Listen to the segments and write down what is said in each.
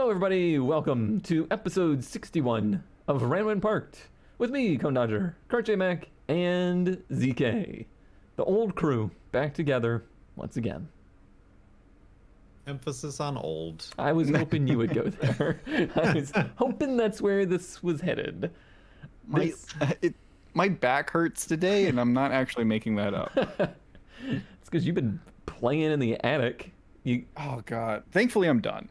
Hello, everybody. Welcome to episode 61 of Ranwin Parked with me, Cone Dodger, Kart J Mac, and ZK. The old crew back together once again. Emphasis on old. I was hoping you would go there. I was hoping that's where this was headed. My back hurts today, and I'm not actually making that up. It's because you've been playing in the attic. Oh God! Thankfully, I'm done.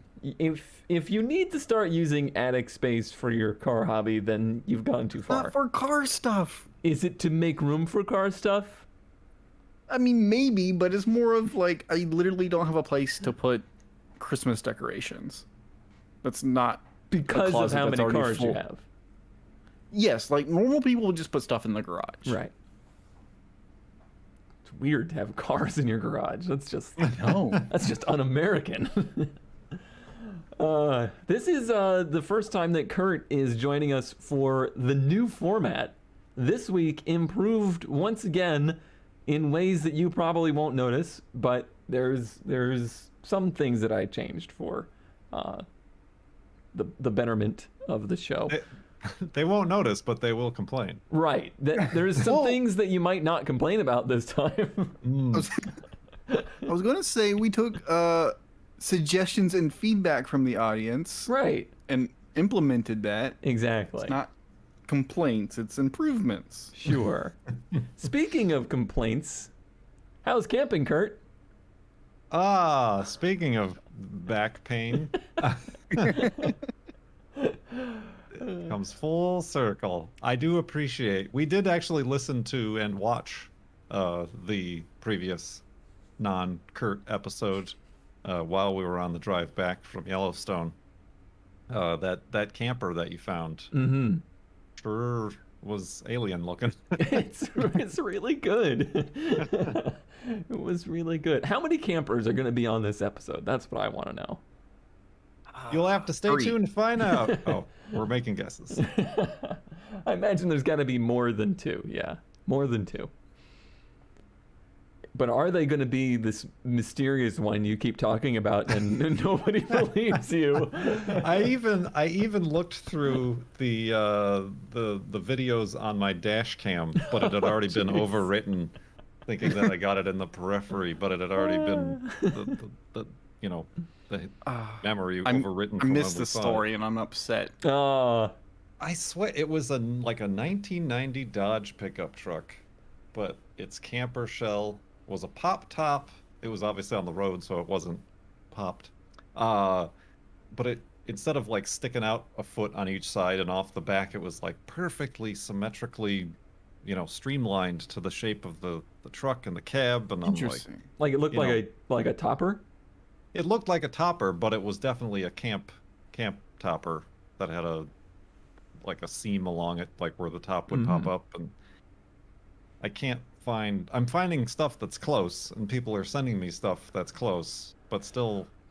If you need to start using attic space for your car hobby, then you've gone too far. Not for car stuff. Is it to make room for car stuff? I mean, maybe, but it's more of like I literally don't have a place to put Christmas decorations. That's not because of how many cars you have. Yes, like normal people would just put stuff in the garage. Right. It's weird to have cars in your garage. That's just that's just un-American. This is the first time that Kurt is joining us for the new format. This week, improved once again in ways that you probably won't notice, but there's some things that I changed for the betterment of the show. They won't notice, but they will complain. Right. There's some things that you might not complain about this time. I was going to say we took suggestions and feedback from the audience. Right. And implemented that. Exactly. It's not complaints, it's improvements. Sure. Speaking of complaints, how's camping, Kurt? Speaking of back pain. It comes full circle. I do appreciate. We did actually listen to and watch the previous non-Kurt episode while we were on the drive back from Yellowstone. That camper that you found sure was alien looking. It's really good. It was really good. How many campers are going to be on this episode? That's what I want to know. You'll have to stay tuned to find out. Oh, we're making guesses. I imagine there's got to be more than two. Yeah, more than two. But are they going to be this mysterious one you keep talking about and nobody believes you? I even looked through the videos on my dash cam, but it had already been overwritten, thinking that I got it in the periphery, but it had already been the memory overwritten. I missed the story and I'm upset. I swear it was like a 1990 Dodge pickup truck, but its camper shell was a pop top. It was obviously on the road, so it wasn't popped. But it, instead of like sticking out a foot on each side and off the back, it was like perfectly symmetrically, streamlined to the shape of the truck and the cab. And Interesting. Like it looked like a topper. It looked like a topper, but it was definitely a camp topper that had a seam along it, like where the top would pop up. And I'm finding stuff that's close, and people are sending me stuff that's close, but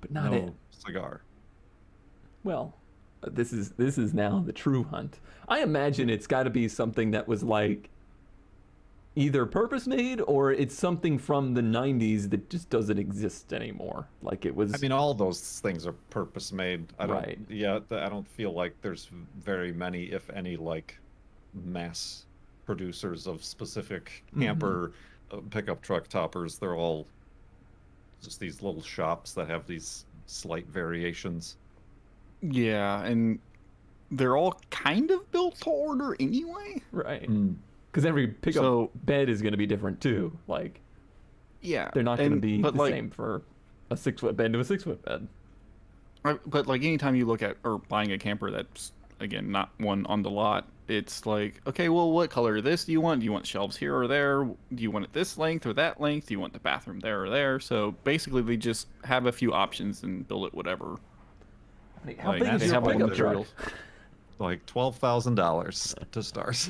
not no cigar. Well, this is now the true hunt. I imagine it's got to be something that was like either purpose made or it's something from the 90s that just doesn't exist anymore. Like it was. I mean, all those things are purpose made. I don't feel like there's very many, if any, like mass producers of specific camper pickup truck toppers. They're all just these little shops that have these slight variations. Yeah, and they're all kind of built to order anyway. Right. Because every pickup bed is going to be different too. Like, yeah, they're not going to be the same for a 6-foot bed to a 6-foot bed. But like anytime you look at or buying a camper that's again not one on the lot, it's like, okay, well, what color of this do you want? Do you want shelves here or there? Do you want it this length or that length? Do you want the bathroom there or there? So basically, they just have a few options and build it whatever. How big is your pickup truck? Like $12,000 to start.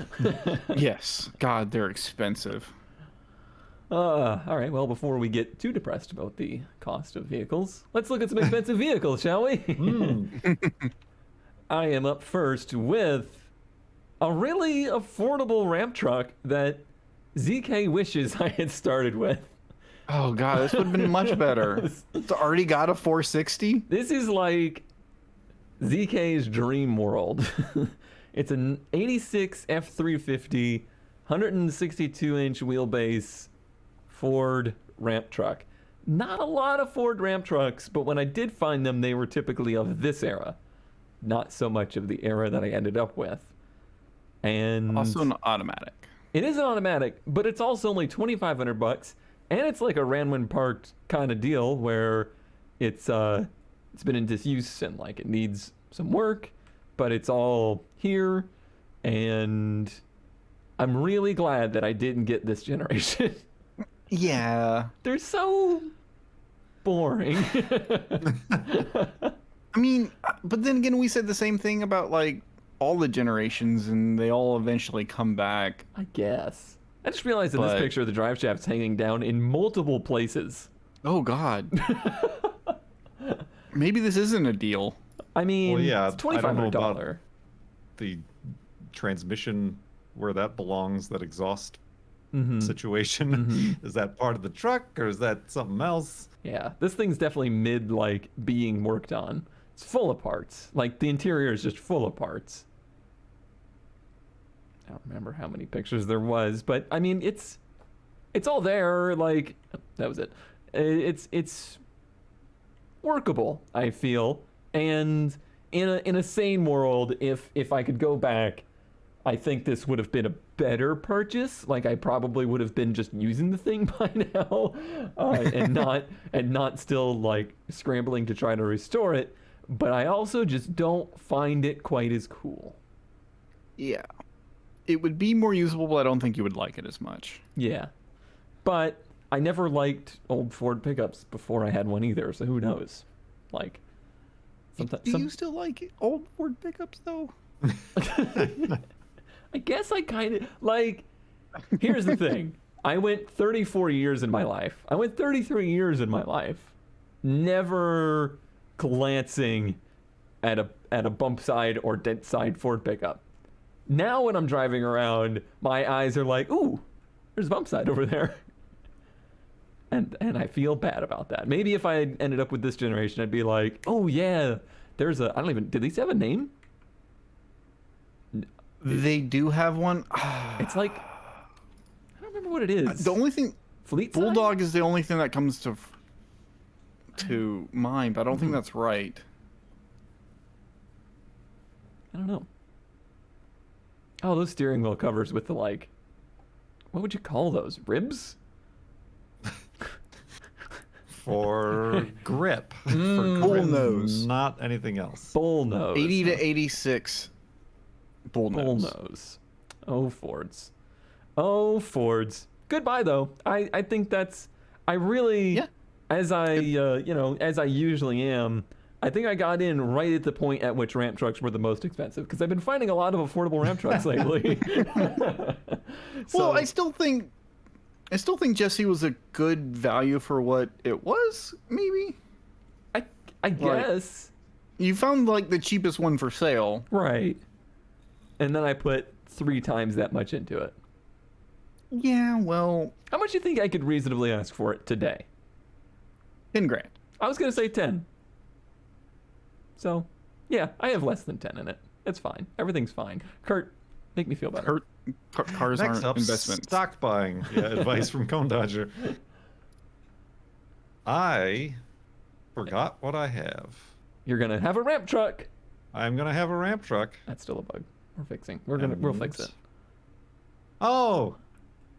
Yes. God, they're expensive. All right. Well, before we get too depressed about the cost of vehicles, let's look at some expensive vehicles, shall we? I am up first with a really affordable ramp truck that ZK wishes I had started with. Oh, God, this would have been much better. It's already got a 460? This is like ZK's Dream World. It's an 86 F350, 162-inch wheelbase Ford ramp truck. Not a lot of Ford ramp trucks, but when I did find them, they were typically of this era. Not so much of the era that I ended up with. And Also an automatic. it is an automatic, but it's also only $2,500, and it's like a ran when parked kind of deal where it's been in disuse and like it needs some work, but it's all here, and I'm really glad that I didn't get this generation. Yeah. They're so boring. I mean, but then again, we said the same thing about like all the generations, and they all eventually come back. I guess. I just realized in this But- picture the drive shaft's hanging down in multiple places. Oh God. Maybe this isn't a deal. I mean, Well, yeah, it's I don't know $2,500. about the transmission where that belongs, that exhaust situation. Is that part of the truck or is that something else? Yeah, this thing's definitely mid like being worked on. It's full of parts. Like the interior is just full of parts. I don't remember how many pictures there was, but I mean it's all there. Like that was it. It's workable, I feel. And in a sane world, if I could go back, I think this would have been a better purchase. Like I probably would have been just using the thing by now, and not still like scrambling to try to restore it. But I also just don't find it quite as cool. Yeah. It would be more usable, but I don't think you would like it as much. Yeah, but I never liked old Ford pickups before I had one either. So who knows? Like, Do you still like old Ford pickups though? I guess I kind of like. Here's the thing. I went 34 years in my life. I went 33 years in my life, never glancing at a bump side or dent side Ford pickup. Now when I'm driving around, my eyes are like, ooh, there's a bump side over there. And I feel bad about that. Maybe if I had ended up with this generation, I'd be like, oh yeah, there's a, I don't even, did these have a name? They do have one. It's like, I don't remember what it is. The only thing, Fleet side? Bulldog is the only thing that comes to mind, but I don't think that's right. I don't know. Oh, those steering wheel covers with the like, what would you call those? Ribs? For grip. For Bull grip, nose. not anything else. Bull nose. 80 to 86 bull Bull nose. nose. Oh, Fords. Oh, Fords. Goodbye, though. I think that's, I really, Yeah. as I, as I usually am, I think I got in right at the point at which ramp trucks were the most expensive, because I've been finding a lot of affordable ramp trucks lately. Well, I still think Jesse was a good value for what it was, maybe. I guess. You found like the cheapest one for sale. Right. And then I put 3 times that much into it. Yeah, well, How much do you think I could reasonably ask for it today? 10 grand. I was going to say 10. So, yeah, I have less than 10 in it. It's fine. Everything's fine. Kurt, make me feel better. Cars Next aren't up, investments. stock buying. Yeah, advice from Cone Dodger. I forgot what I have. You're going to have a ramp truck. I'm gonna have a ramp truck. That's still a bug. We're fixing. We'll fix it. Oh,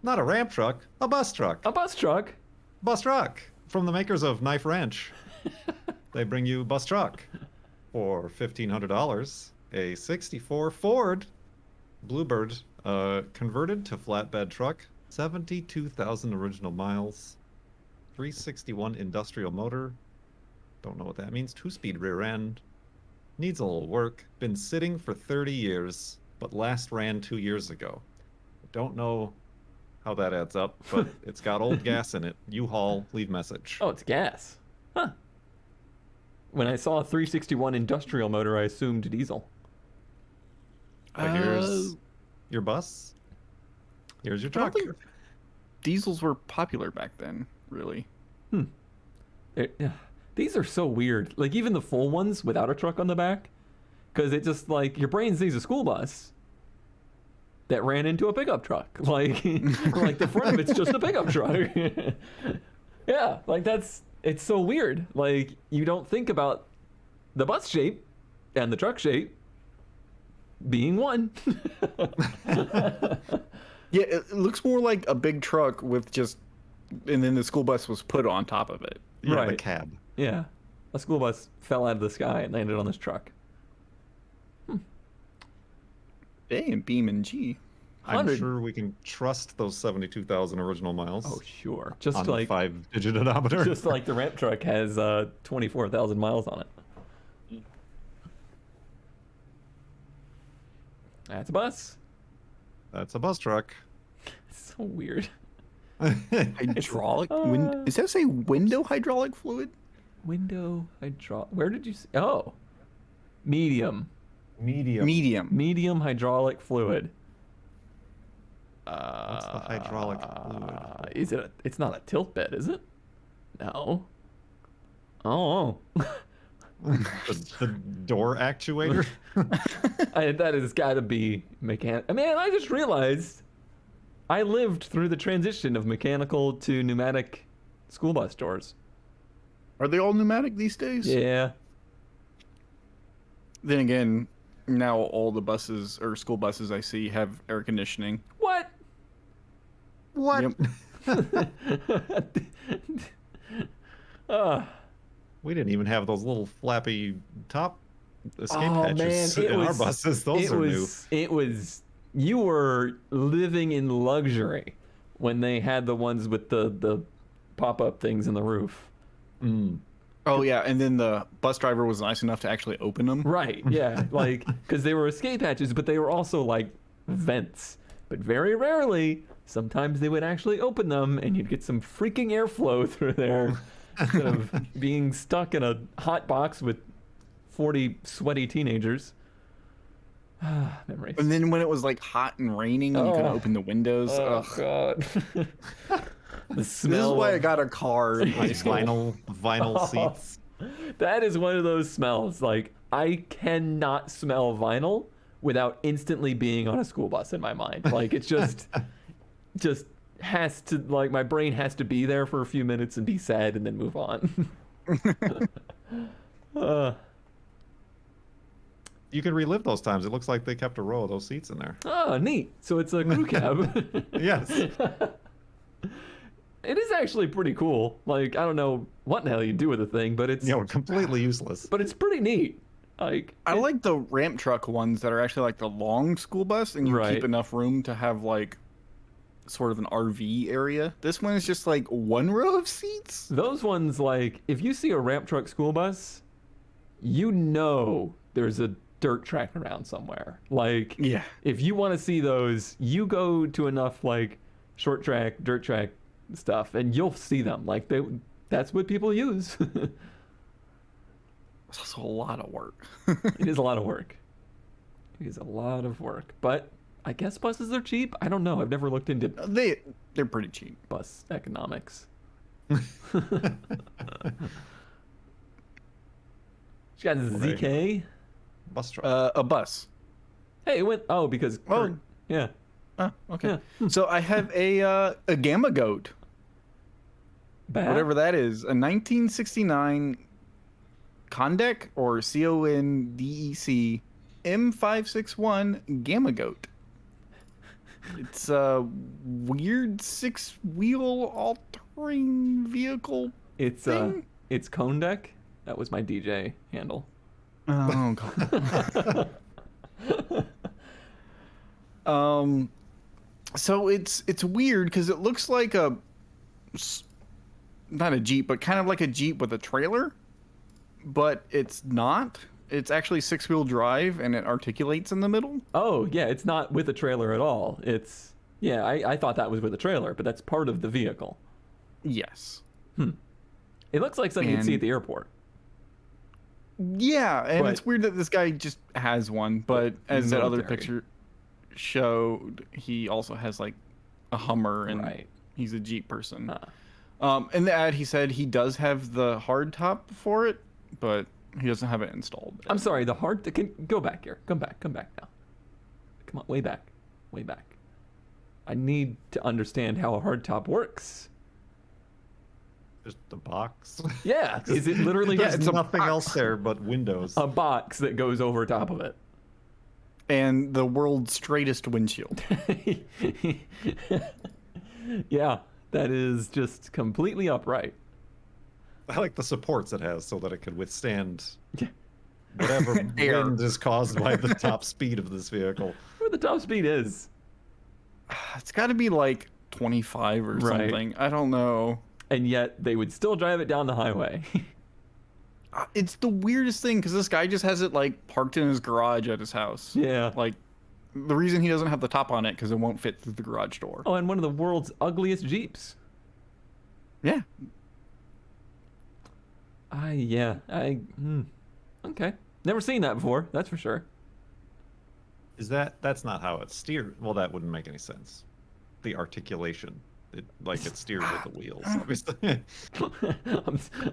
not a ramp truck, a bus truck. A bus truck. Bus truck from the makers of Knife Wrench. They bring you bus truck for $1,500. A '64 Ford Bluebird, converted to flatbed truck. 72,000 original miles. 361 industrial motor. Don't know what that means. 2-speed rear end. Needs a little work. Been sitting for 30 years, but last ran 2 years ago. Don't know how that adds up, but it's got old gas in it. U-Haul, leave message. Oh, it's gas. Huh. When I saw a 361 industrial motor, I assumed diesel. Here's your bus. Here's your I don't truck. think diesels were popular back then, really. Yeah. These are so weird. Like even the full ones without a truck on the back, because it just like your brain sees a school bus that ran into a pickup truck. Like the front of it's just a pickup truck. Yeah, like it's so weird. Like you don't think about the bus shape and the truck shape being one. Yeah, it looks more like a big truck with just, and then the school bus was put on top of it. Yeah, the Right. cab. Yeah, a school bus fell out of the sky and landed on this truck. A and Beam and G. I'm 100. sure we can trust those 72,000 original miles. Oh sure, just on like the 5-digit odometer. just like the ramp truck has 24,000 miles on it. That's a bus. That's a bus truck. It's so weird. Hydraulic? Does that say window hydraulic fluid? Window hydraulic. Where did you see? Oh, medium. Medium. Medium hydraulic fluid. What's the hydraulic fluid? Is it? It's not a tilt bed, is it? No. Oh. The door actuator? That has got to be mechanical. Man, I just realized I lived through the transition of mechanical to pneumatic school bus doors. Are they all pneumatic these days? Yeah. Then again, now all the buses or school buses I see have air conditioning. What? What? Yep. We didn't even have those little flappy top escape Oh, hatches man, in our buses. Those are new. It was. You were living in luxury when they had the ones with the pop-up things in the roof. Mm. Oh yeah, and then the bus driver was nice enough to actually open them. Right. Yeah. Like because they were escape hatches, but they were also like vents. But very rarely, sometimes they would actually open them, and you'd get some freaking airflow through there instead of being stuck in a hot box with 40 sweaty teenagers. Memories. And then when it was like hot and raining, and you couldn't open the windows. Oh Ugh. God. The smell. This is why I of- got a car in high school. Vinyl seats. That is one of those smells. Like I cannot smell vinyl without instantly being on a school bus in my mind. Like it's just has to, like, my brain has to be there for a few minutes and be sad and then move on. You can relive those times. It looks like they kept a row of those seats in there. Oh, neat. So it's a crew cab. Yes. It is actually pretty cool. Like, I don't know what the hell you do with the thing, but it's Completely useless. but it's pretty neat. Like I like the ramp truck ones that are actually like the long school bus, and you Right. keep enough room to have like sort of an RV area. This one is just like one row of seats. those ones, like, if you see a ramp truck school bus, you know there's a dirt track around somewhere. Like, Yeah. if you want to see those, you go to enough, like, short track, dirt track stuff, and you'll see them. Like, that's what people use. It's also a lot of work. It is a lot of work. It is a lot of work. But I guess buses are cheap. I don't know. I've never looked into They're pretty cheap. bus economics. She got ZK. Bus truck. A bus. Hey, it went. Oh, because Oh. Kurt, yeah. Oh, okay. So I have a Gamma Goat, Bad. whatever that is, a 1969 Condec or CONDEC M561 Gamma Goat. It's a weird 6-wheel altering vehicle. It's thing? it's Cone Deck. That was my DJ handle. Oh god. So it's weird because it looks like not a Jeep, but kind of like a Jeep with a trailer, but it's not. It's actually 6-wheel drive, and it articulates in the middle. Oh yeah, it's not with a trailer at all. It's I thought that was with a trailer, but that's part of the vehicle. Yes. It looks like something you'd see And- at the airport. Yeah, and But- it's weird that this guy just has one, but as that other Military. picture showed, he also has like a Hummer, and Right. he's a Jeep person. Ah. In the ad, he said he does have the hard top for it, but He doesn't have it installed. I'm sorry, the go back here. Come back now. Come on, way back. I need to understand how a hardtop works. Just a box. Yeah, is it literally There's just nothing else there but windows. a box that goes over top of it? And the world's straightest windshield. Yeah, that is just completely upright. I like the supports it has so that it could withstand Yeah. whatever Air. wind is caused by the top speed of this vehicle. Where the top speed is. It's got to be like 25 or Right. something. I don't know. And yet they would still drive it down the highway. It's the weirdest thing because this guy just has it like parked in his garage at his house. Yeah. Like the reason he doesn't have the top on it because it won't fit through the garage door. Oh, and one of the world's ugliest Jeeps. Yeah. Okay. Never seen that before, that's for sure. That's not how it's steered. Well, that wouldn't make any sense. The articulation. It's steered with the wheels, obviously.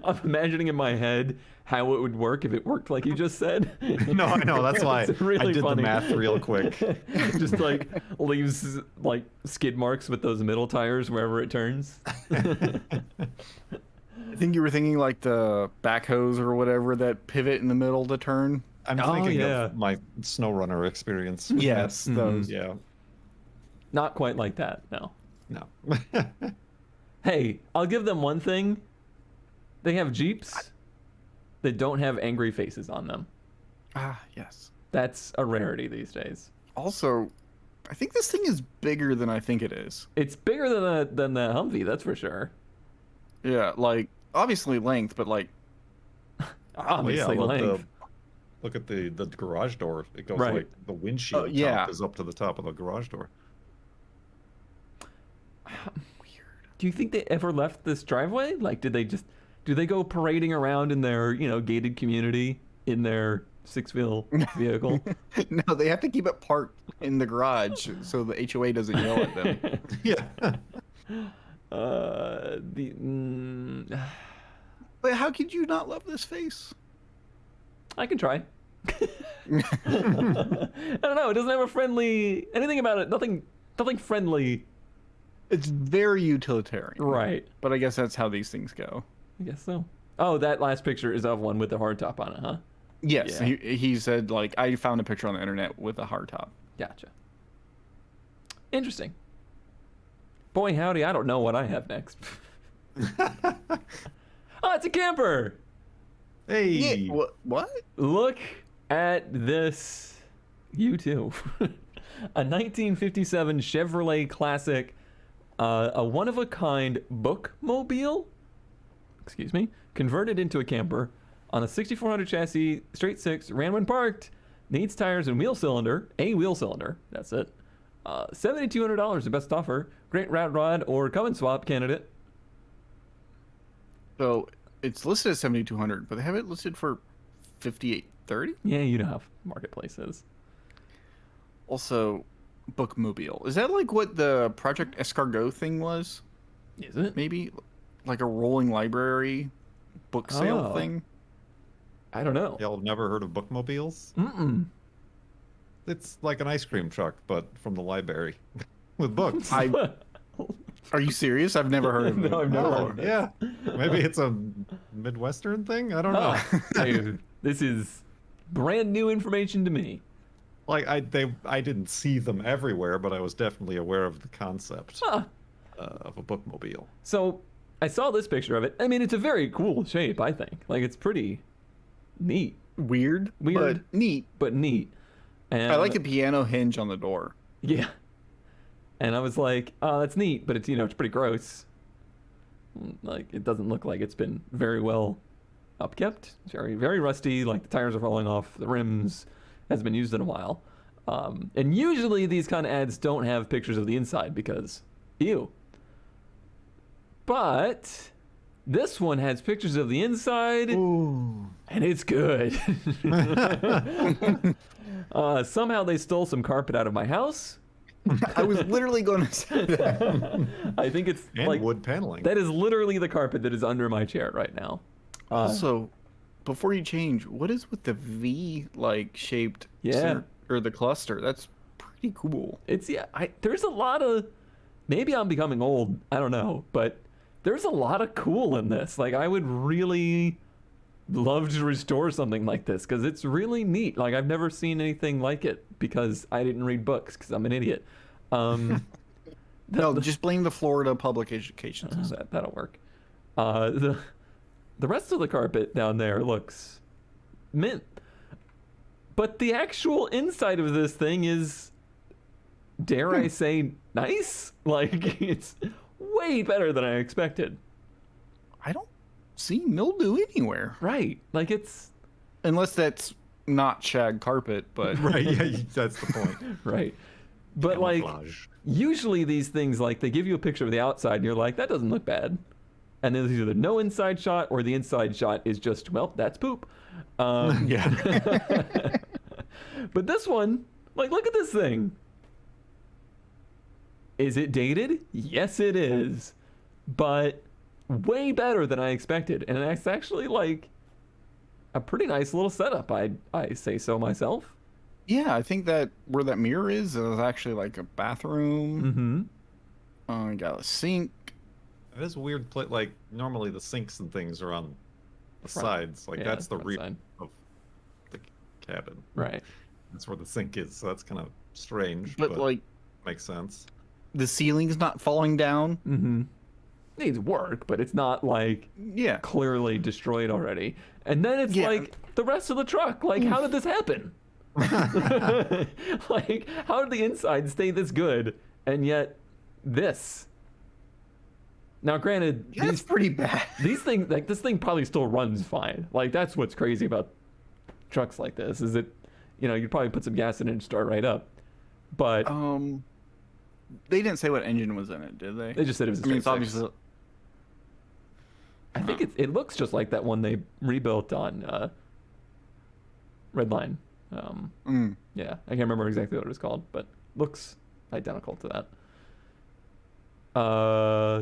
I'm imagining in my head how it would work if it worked like you just said. No, I know. That's why It's really I did funny. the math real quick. Just like leaves like skid marks with those middle tires wherever it turns. I think you were thinking like the backhoes or whatever that pivot in the middle to turn. I'm Oh, thinking yeah. of my snow runner experience. Yes, those. Yeah. Not quite like that, no. No. Hey, I'll give them one thing. They have Jeeps that don't have angry faces on them. Ah, yes. That's a rarity these days. Also, I think this thing is bigger than I think it is. It's bigger than the Humvee, that's for sure. Yeah, like obviously length, but like Obviously, look, length. look at the garage door. It goes Right. like the windshield yeah. top is up to the top of the garage door. Do you think they ever left this driveway? Like, do they go parading around in their, gated community in their six-wheel vehicle? no, they have to keep it parked in the garage so the HOA doesn't yell at them. Yeah. But how could you not love this face? I can try. I don't know. It doesn't have a friendly anything about it. Nothing friendly. It's very utilitarian. Right. But I guess that's how these things go. I guess so. Oh, that last picture is of one with the hardtop on it, huh? Yes, Yeah. he said, like, I found a picture on the internet with a hardtop. Gotcha. Interesting. Boy, howdy, I don't know what I have next. Oh, it's a camper! Hey. Yeah, what? Look at this. You too. A 1957 Chevrolet Classic, a one-of-a-kind bookmobile, excuse me, converted into a camper on a 6400 chassis, straight six, ran when parked, needs tires and wheel cylinder, that's it. $7,200, the best offer. Great rat rod or come and swap candidate. So it's listed at 7,200, but they have it listed for 5,830. Yeah, you know how Marketplace is. Also, bookmobile. Is that like what the Project Escargot thing was? Is it? Maybe like a rolling library book sale Oh. thing. I don't know. Y'all have never heard of bookmobiles? Mm-mm. It's like an ice cream truck, but from the library with books. Are you serious? I've never heard of it. No, I've never heard Oh, of it. yeah. Maybe it's a Midwestern thing? I don't know. Oh, dude, this is brand new information to me. Like I didn't see them everywhere, but I was definitely aware of the concept Huh. of a bookmobile. So I saw this picture of it. I mean, it's a very cool shape, I think. Like, it's pretty neat, Weird, Weird. but neat. but neat. And I like the piano hinge on the door. Yeah. And I was like, oh, that's neat, but it's, it's pretty gross. Like, it doesn't look like it's been very well upkept. It's very, very rusty. Like, the tires are falling off. The rims hasn't been used in a while. And usually these kind of ads don't have pictures of the inside because, ew. But this one has pictures of the inside, Ooh. and it's good. Somehow they stole some carpet out of my house. I was literally going to say that. I think it's And like wood paneling. that is literally the carpet that is under my chair right now. Also, before you change, what is with the V like shaped center, or the cluster? That's pretty cool. It's there's a lot of, maybe I'm becoming old, I don't know, but there's a lot of cool in this. Like, I would really love to restore something like this because it's really neat. Like, I've never seen anything like it because I didn't read books because I'm an idiot. No, just blame the Florida public education system. That'll work. The rest of the carpet down there looks mint, but the actual inside of this thing is, dare I say, nice. Like, it's way better than I expected. I don't see mildew anywhere. Right. Like, it's... Unless that's not shag carpet, but... Right, yeah, that's the point. Right. But, like, Camouflage. usually these things, like, they give you a picture of the outside, and you're like, that doesn't look bad. And then there's either no inside shot, or the inside shot is just, well, that's poop. Yeah. But this one, like, look at this thing. Is it dated? Yes, it is. But way better than I expected. And it's actually, like, a pretty nice little setup, I say so myself. Yeah, I think that where that mirror is actually like a bathroom. Mm-hmm. You got a sink. It is a weird place. Like, normally the sinks and things are on the Front. sides. Like, Yeah, that's the front rear side. of the cabin. Right. That's where the sink is. So that's kind of strange, But like makes sense. the ceiling's not falling down. Mm-hmm. Needs work, but it's not, like, Yeah. clearly destroyed already. And then it's Yeah. like the rest of the truck. Like, how did this happen? Like, how did the inside stay this good and yet this? Now, granted, That's pretty bad. these things, like, this thing probably still runs fine. Like, that's what's crazy about trucks like this, is that, you know, you'd probably put some gas in it and start right up. But They didn't say what engine was in it, did they? they just said it was a I mean, straight it's six. obviously. I think it looks just like that one they rebuilt on Red Line. Yeah, I can't remember exactly what it was called, but looks identical to that.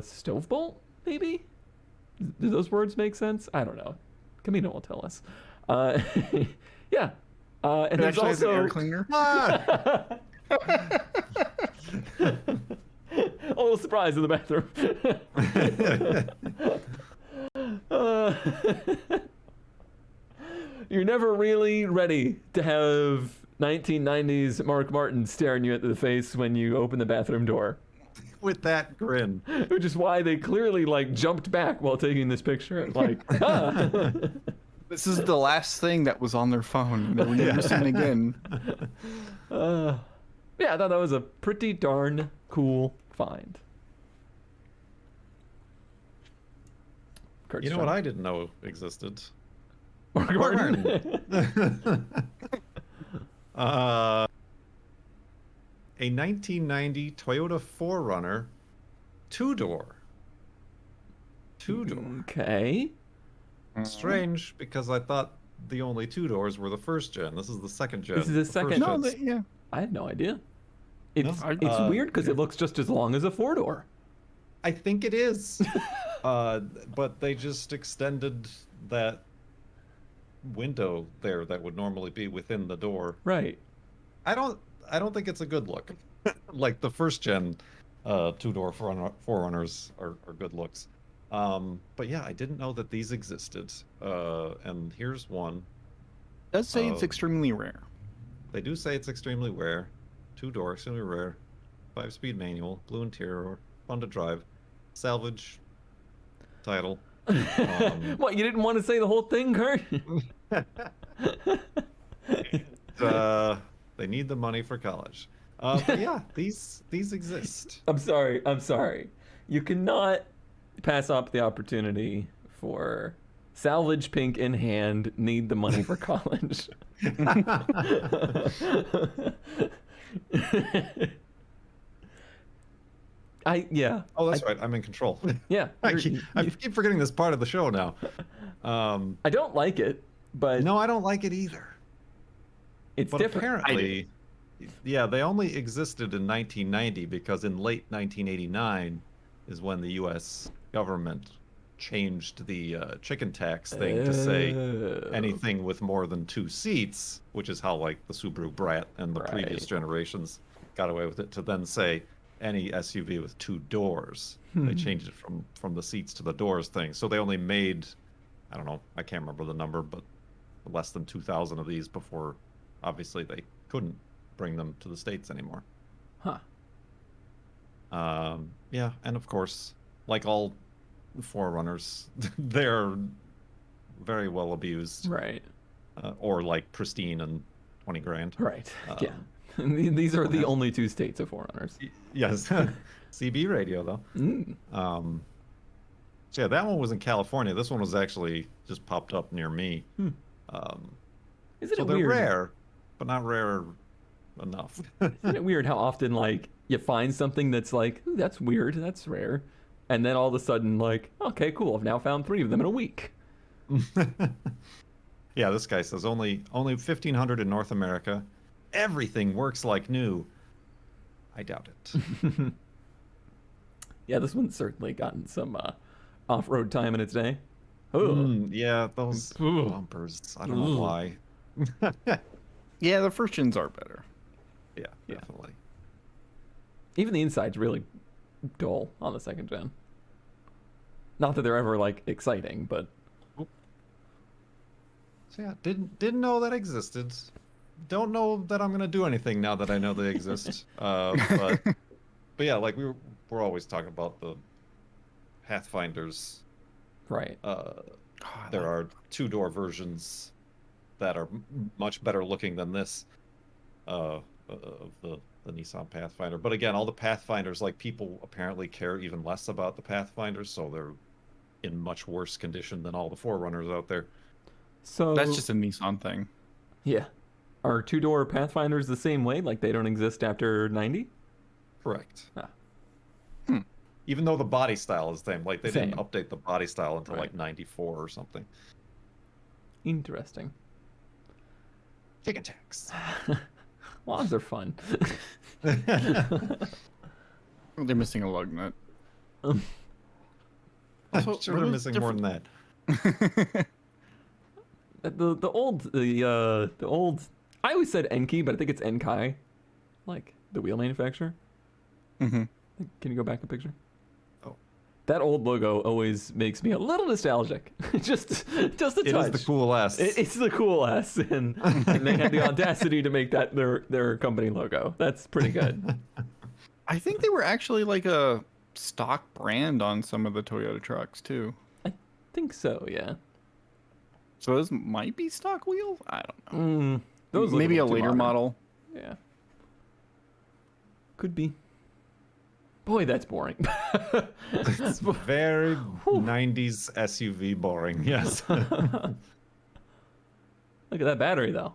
Stove bolt, maybe? Do those words make sense? I don't know. Camino will tell us. Yeah. And It there's actually has an also air cleaner. a little surprise in the bathroom. You're never really ready to have 1990s Mark Martin staring you at the face when you open the bathroom door. With that grin. Which is why they clearly, like, jumped back while taking this picture. Like, ah. This is the last thing that was on their phone. They were never seen again. Yeah, I thought that was a pretty darn cool find. Kurt's You know trying- what I didn't know existed? Mark Martin. A 1990 Toyota 4Runner, two-door. Okay. Strange, because I thought the only two doors were the first gen. This is the second gen. This is the first second- No, gen's- yeah. I had no idea. It's No? it's weird because it looks just as long as a four-door. I think it is. But they just extended that window there that would normally be within the door. Right. I don't think it's a good look. Like the first gen two-door 4Runners are good looks. But yeah, I didn't know that these existed. And here's one. It does say it's extremely rare. They do say it's extremely rare. Two-door, extremely rare. 5-speed manual, blue interior, fun to drive. Salvage title. What, you didn't want to say the whole thing, Kurt? They need the money for college. But yeah, these exist. I'm sorry. You cannot pass up the opportunity for salvage pink in hand, need the money for college. Oh, that's right. I'm in control. Yeah. I keep forgetting this part of the show now. I don't like it, but No, I don't like it either. it's But different. apparently, yeah, they only existed in 1990 because in late 1989 is when the U.S. government changed the chicken tax thing to say Oh. anything with more than 2 seats, which is how like the Subaru Brat and the previous Right. generations got away with it, to then say any SUV with 2 doors. They changed it from the seats to the doors thing. So they only made, I don't know, I can't remember the number, but less than 2,000 of these before obviously they couldn't bring them to the States anymore. Huh. Yeah, and of course, like all Forerunners, they're very well abused, Right. or like pristine and 20 grand. Right. Um, Yeah. These are the yeah. only 2 states of Forerunners. Yes, CB radio though. Mm. So yeah, that one was in California. This one was actually just popped up near me. Isn't So it they're weird? rare, but not rare enough. Isn't it weird how often like you find something that's like, ooh, that's weird, that's rare, and then all of a sudden like, okay, cool, I've now found 3 of them in a week. Yeah, this guy says only 1,500 in North America. Everything works like new. I doubt it. Yeah, this one's certainly gotten some off-road time in its day. Oh, Yeah, those Ooh. bumpers. I don't know Ooh. why. Yeah, the first gens are better. Yeah, Yeah. definitely. even the inside's really dull on the second gen. Not that they're ever like exciting, but So yeah, didn't know that existed. Don't know that I'm gonna do anything now that I know they exist. But yeah, like we're always talking about the Pathfinders. right. There are two-door versions that are much better looking than this of the Nissan Pathfinder. But again, all the Pathfinders, like people apparently care even less about the Pathfinders, so they're in much worse condition than all the Forerunners out there. So That's just a Nissan thing. yeah. Are two-door Pathfinders the same way? Like they don't exist after 90? Correct. Ah. Even though the body style is the same, like they didn't Same. update the body style until Right. like 94 or something. Interesting. Chicken tax. Laws are fun. They're missing a lug nut. I'm Also, sure were they're those missing more than that. The old I always said Enki, but I think it's Enkai, like the wheel manufacturer. Mm-hmm. Can you go back a picture? Oh. That old logo always makes me a little nostalgic. just a touch. It is the cool S. It's the cool S, and they had the audacity to make that their company logo. That's pretty good. I think they were actually like a stock brand on some of the Toyota trucks too. I think so, yeah. So those might be stock wheels. I don't know. Those look Maybe a little too later modern. model. Yeah. Could be. Boy, that's boring. It's very 90s SUV boring. Yes. Look at that battery though.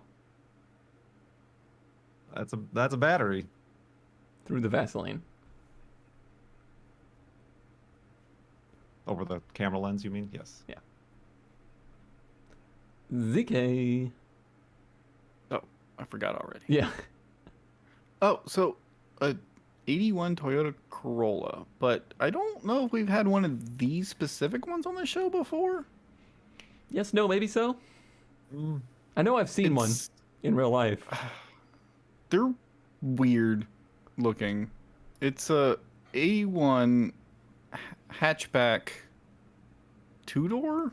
That's a battery. Through the Vaseline. Over the camera lens, you mean? Yes. Yeah. ZK. Oh, I forgot already. Yeah. Oh, so a 81 Toyota Corolla, but I don't know if we've had one of these specific ones on the show before. Yes, no, maybe so. I know I've seen one It's- in real life. They're weird looking. It's a 81 hatchback two-door.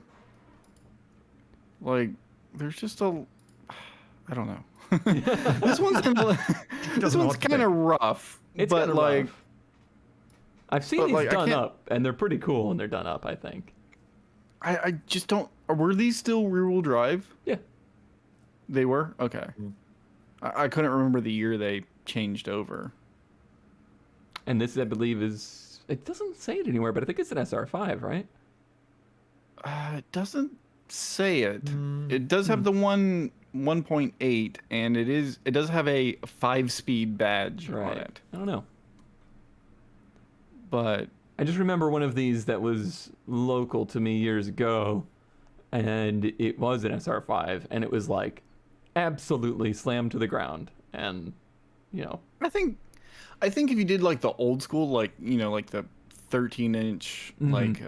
Like, there's just a, I don't know. This one's Doesn't know what to kind of think. rough. It's but kinda like, rough. I've seen but, these like, I done can't- up, and they're pretty cool when they're done up, I think. I just don't. Were these still rear-wheel drive? Yeah. They were? Okay. I couldn't remember the year they changed over. And this, I believe, is... It doesn't say it anywhere, but I think it's an SR5, right? It doesn't say it. It does have the 1.8, and it does have a 5-speed badge on Right. it. I don't know. But I just remember one of these that was local to me years ago, and it was an SR5, and it was like absolutely slammed to the ground. And, you know, I think if you did like the old school, like, you know, like the 13-inch, like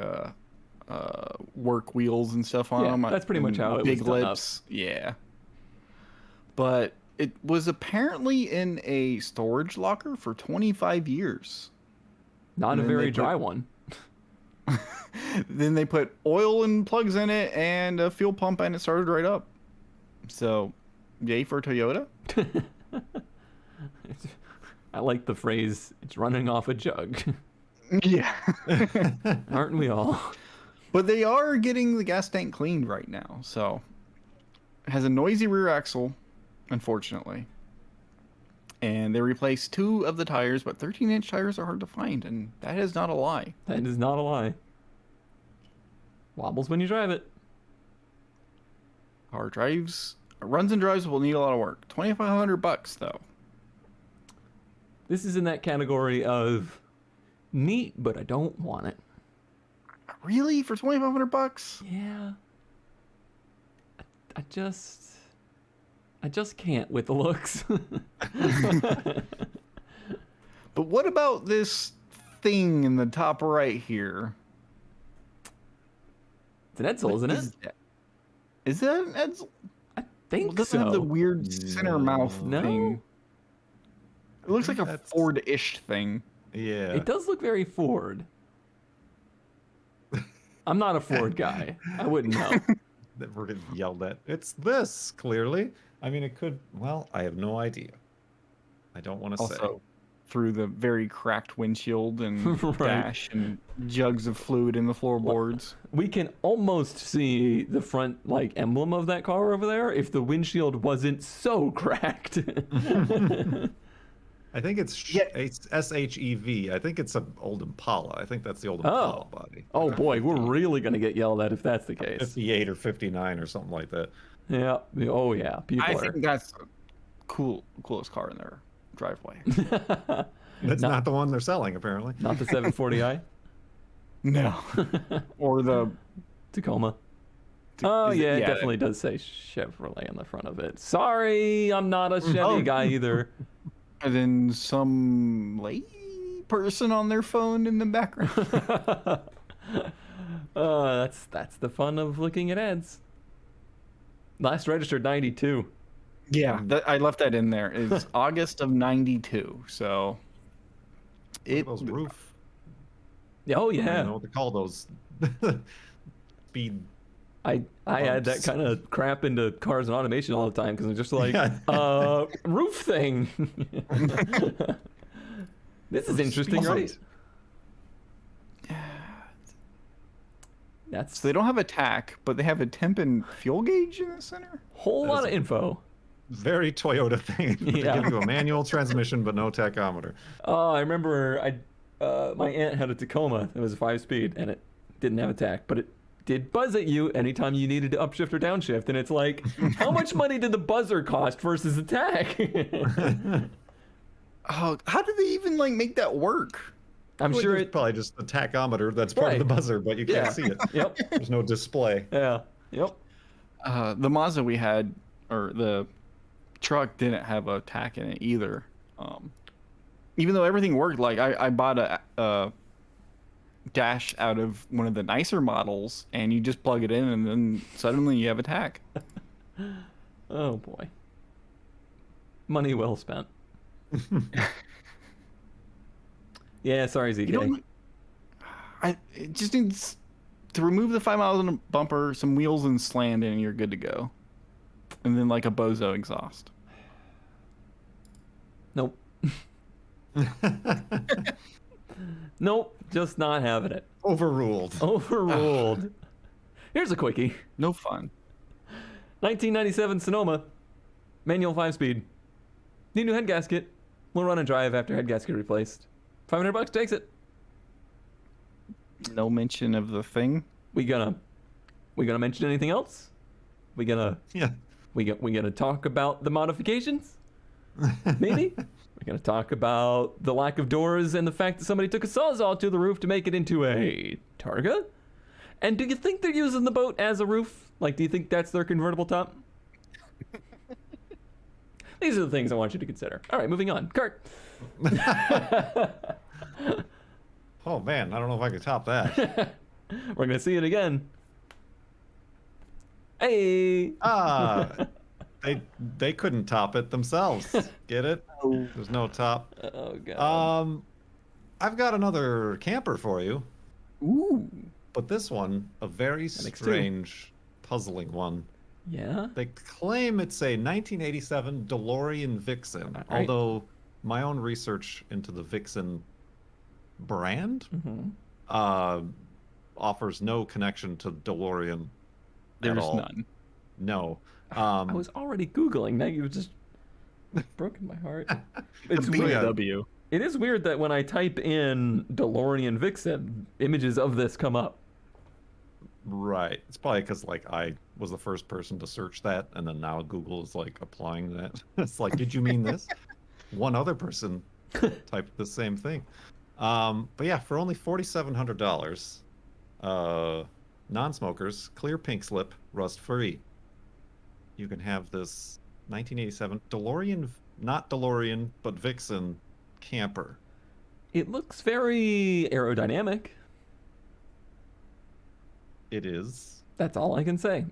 work wheels and stuff on Yeah, them. that's pretty much how it big was done up. lips. Yeah. But it was apparently in a storage locker for 25 years. Not And a then very they dry put- one. Then they put oil and plugs in it and a fuel pump, and it started right up. So, yay for Toyota. I like the phrase, it's running off a jug. Yeah. Aren't we all? But they are getting the gas tank cleaned right now. So, it has a noisy rear axle, unfortunately. And they replaced 2 of the tires, but 13-inch tires are hard to find, and that is not a lie. That is not a lie. Wobbles when you drive it. Car runs and drives will need a lot of work. $2,500 though. This is in that category of neat, but I don't want it. Really, for $2,500? Yeah. I just can't with the looks. But what about this thing in the top right here? It's an Edsel, isn't it? Is that an Edsel? I think It doesn't so. have the weird center mouth No? thing. It looks like a That's- Ford-ish thing. Yeah. It does look very Ford. I'm not a Ford guy. I wouldn't know. That we're getting yelled at. It's this, clearly. I mean, it could. Well, I have no idea. I don't want to say. Also, through the very cracked windshield and Right. dash and jugs of fluid in the floorboards. We can almost see the front emblem of that car over there if the windshield wasn't so cracked. I think it's Yeah. it's SHEV. I think it's an old Impala. I think that's the old Oh. Impala body. Oh boy, we're really gonna get yelled at if that's the case. 58 or 59 or something like that. Yeah. Oh yeah. People I are. think that's the coolest car in their driveway. That's Not- not the one they're selling, apparently. Not the 740i No. Or the Tacoma. Oh is it- yeah, it yeah, definitely does say Chevrolet on the front of it. Sorry, I'm not a Chevy Oh. guy either. and then some lady person on their phone in the background. That's the fun of looking at ads. Last registered 92. Yeah, I left that in there. It's August of '92, so Look at those roof. Oh I don't yeah. know what to call those. Speed. I add that Bumps. kind of crap into cars and automation all the time because I'm just like, Yeah. roof thing. This is interesting, Speed. right? That's they don't have a tack, but they have a temp and fuel gauge in the center. whole That lot is of a- info. Very Toyota thing. They Yeah. give you a manual transmission, but no tachometer. Oh, I remember my aunt had a Tacoma. It was a 5-speed, and it didn't have a tack, but it did buzz at you anytime you needed to upshift or downshift. And it's like, how much money did the buzzer cost versus the tack? Oh, how did they even make that work? I'm Well, sure there's it. probably just the tachometer that's part of the Right. buzzer, but you can't Yeah. see it. Yep. There's no display. Yeah. Yep. The Mazda we had, or the truck didn't have a tack in it either. Even though everything worked, I bought a dash out of one of the nicer models, and you just plug it in, and then suddenly you have a tack. Oh boy. Money well spent. Yeah, sorry, ZK. You know, it just needs to remove the 5 miles on the bumper, some wheels and slant, and you're good to go. And then a Bozo exhaust. Nope. Nope. Just not having it. Overruled. Overruled. Here's a quickie. No fun. 1997 Sonoma. Manual 5-speed. Need new head gasket. Will run and drive after head gasket replaced. $500 takes it. No mention of the thing. We gonna mention anything else? We gonna Yeah. we gonna talk about the modifications? Maybe? We're gonna talk about the lack of doors and the fact that somebody took a sawzall to the roof to make it into a Targa? And do you think they're using the boat as a roof? Do you think that's their convertible top? These are the things I want you to consider. All right, moving on. Kurt. Oh man, I don't know if I could top that. We're gonna see it again. Hey. Ah, they couldn't top it themselves. Get it? Oh. There's no top. Oh god. I've got another camper for you, Ooh. but this one, a very makes two. strange, puzzling one. Yeah. They claim it's a 1987 DeLorean Vixen, Right. although my own research into the Vixen brand Mm-hmm. offers no connection to DeLorean at There's all. none. No. I was already Googling. Now you've just broken my heart. It's The weird. BMW. It is weird that when I type in DeLorean Vixen, images of this come up. Right. It's probably because like I was the first person to search that, and then now Google is like applying that. It's like, did you mean this? One other person typed the same thing. But yeah, for only $4,700, non-smokers, clear pink slip, rust free. You can have this 1987 DeLorean, not DeLorean, but Vixen camper. It looks very aerodynamic. It is. That's all I can say.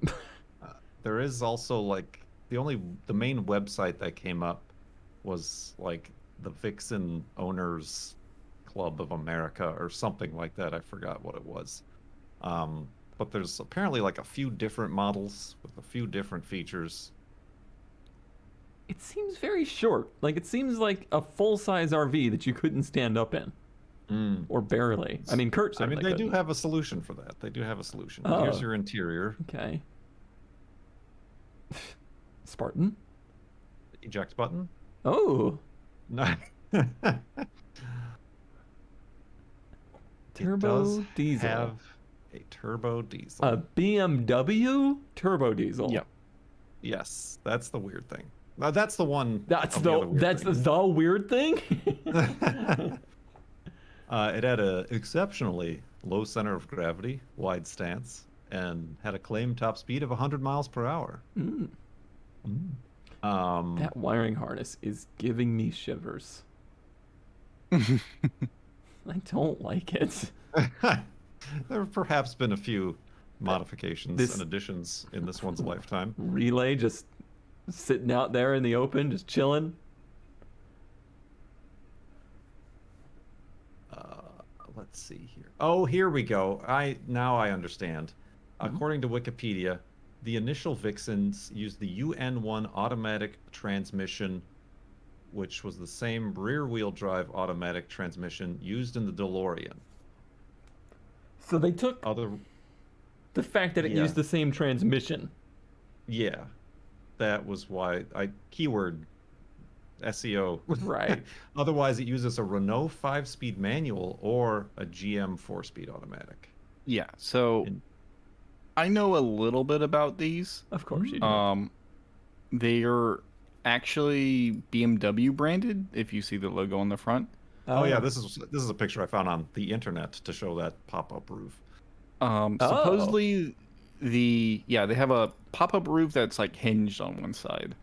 There is also like the main website that came up was like the Vixen Owners Club of America or something like that. I forgot what it was. But there's apparently like a few different models with a few different features. It seems very short. Like it seems like a full-size RV that you couldn't stand up in, or barely. I mean, Kurt I mean, certainly they do couldn't. have a solution for that. They do have a solution. Oh. Here's your interior. Okay. Spartan. Eject button. Oh, No. turbo diesel. Have a turbo diesel. A BMW turbo diesel. Yep. Yes, that's the weird thing. That's the one. That's of the other weird that's things. the weird thing. It had a exceptionally low center of gravity, wide stance, and had a claimed top speed of 100 miles per hour. Mm. Um, That wiring harness is giving me shivers. I don't like it. there have perhaps been a few modifications This- and additions in this one's lifetime. Relay just sitting out there in the open, just chilling. Let's see here. Oh, here we go. Now I understand. According to Wikipedia, the initial Vixens used the UN1 automatic transmission, which was the same rear-wheel drive automatic transmission used in the DeLorean. So they took Other, the fact that it Yeah. used the same transmission. yeah, that was why keyword SEO. Right. Otherwise, it uses a Renault 5-speed manual or a GM 4-speed automatic. Yeah. So In- I know a little bit about these. Of course you do. They are actually BMW branded. If you see the logo on the front. Oh yeah, this is a picture I found on the internet to show that pop-up roof. Supposedly they have a pop-up roof that's like hinged on one side.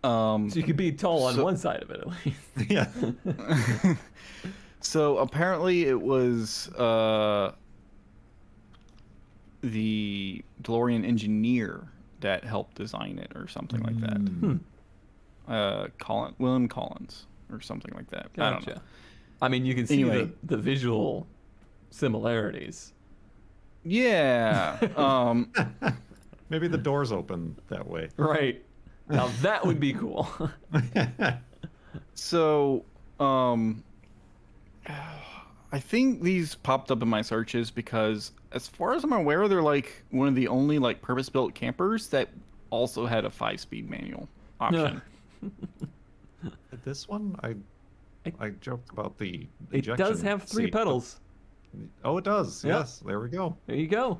So you could be tall on so- one side of it at least. Yeah. So apparently it was the DeLorean engineer that helped design it or something like that. William Collins or something like that. I don't know. Gotcha. I mean, you can see Anyway. the visual similarities. Yeah. Maybe the doors open that way. Right. Now that would be cool. So, I think these popped up in my searches because, as far as I'm aware, they're like one of the only like purpose-built campers that also had a 5-speed manual option. This one, I joked about the It ejection does have 3 seat, but- pedals. Oh, it does. Yeah. Yes, there we go. There you go.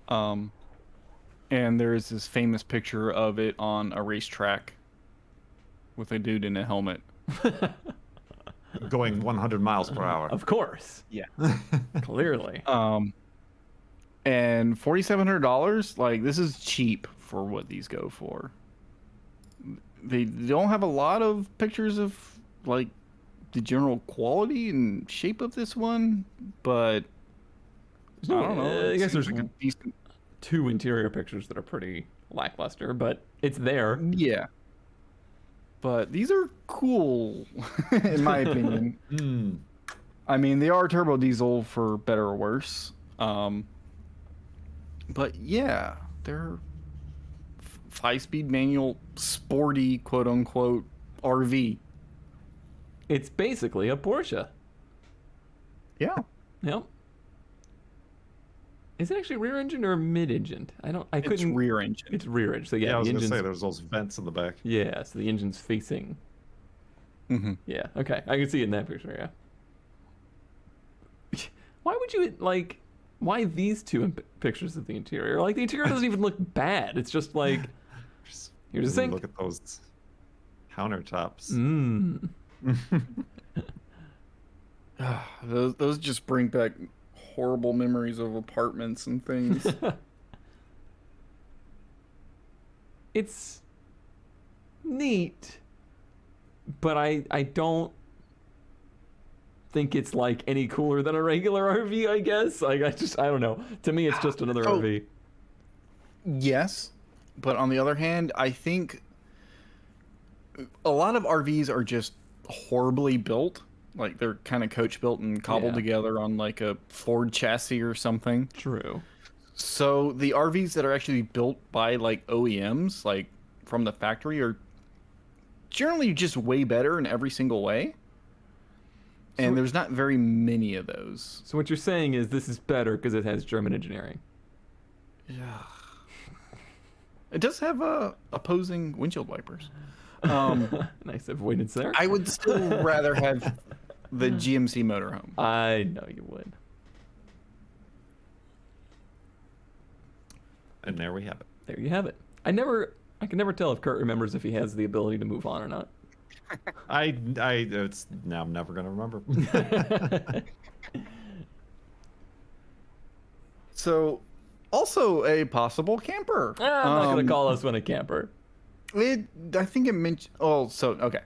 And there's this famous picture of it on a racetrack with a dude in a helmet. Going 100 miles per hour. Of course. Yeah. Clearly. And $4,700, like, this is cheap for what these go for. They don't have a lot of pictures of like the general quality and shape of this one, but I don't know. I guess there's like a decent. 2 interior pictures that are pretty lackluster, but it's there. Yeah. But these are cool, in my opinion. Hmm. I mean, they are turbo diesel for better or worse. But yeah, they're 5-speed manual, sporty, quote unquote, RV. It's basically a Porsche. Yeah. Yep. Is it actually rear engine or mid engine? I couldn't. It's rear engine. It's rear engine. So yeah, Yeah, I was the gonna engine's. say there's those vents in the back. Yeah, so the engine's facing. Mm-hmm. Yeah. Okay, I can see it in that picture. Yeah. Why would you like? Why these 2 pictures of the interior? Like the interior doesn't even look bad. It's just like here's a Ooh, sink. Look at those countertops. Mmm. Those just bring back horrible memories of apartments and things. It's neat, but I don't think it's like any cooler than a regular RV, I guess. Like I don't know. To me it's just another Oh. RV. Yes, but on the other hand, I think a lot of RVs are just horribly built. Like they're kind of coach built and cobbled Yeah. together on like a Ford chassis or something. True. So the RVs that are actually built by like OEMs, like from the factory, are generally just way better in every single way. So- And there's not very many of those. So what you're saying is this is better because it has German engineering. Yeah. It does have opposing windshield wipers. Nice avoidance there. I would still rather have the GMC motorhome. I know you would. And there we have it. There you have it. I can never tell if Kurt remembers if he has the ability to move on or not. It's now I'm never gonna remember. So, also a possible camper. I'm not gonna call this one a camper. I think it mentioned. Oh, so okay.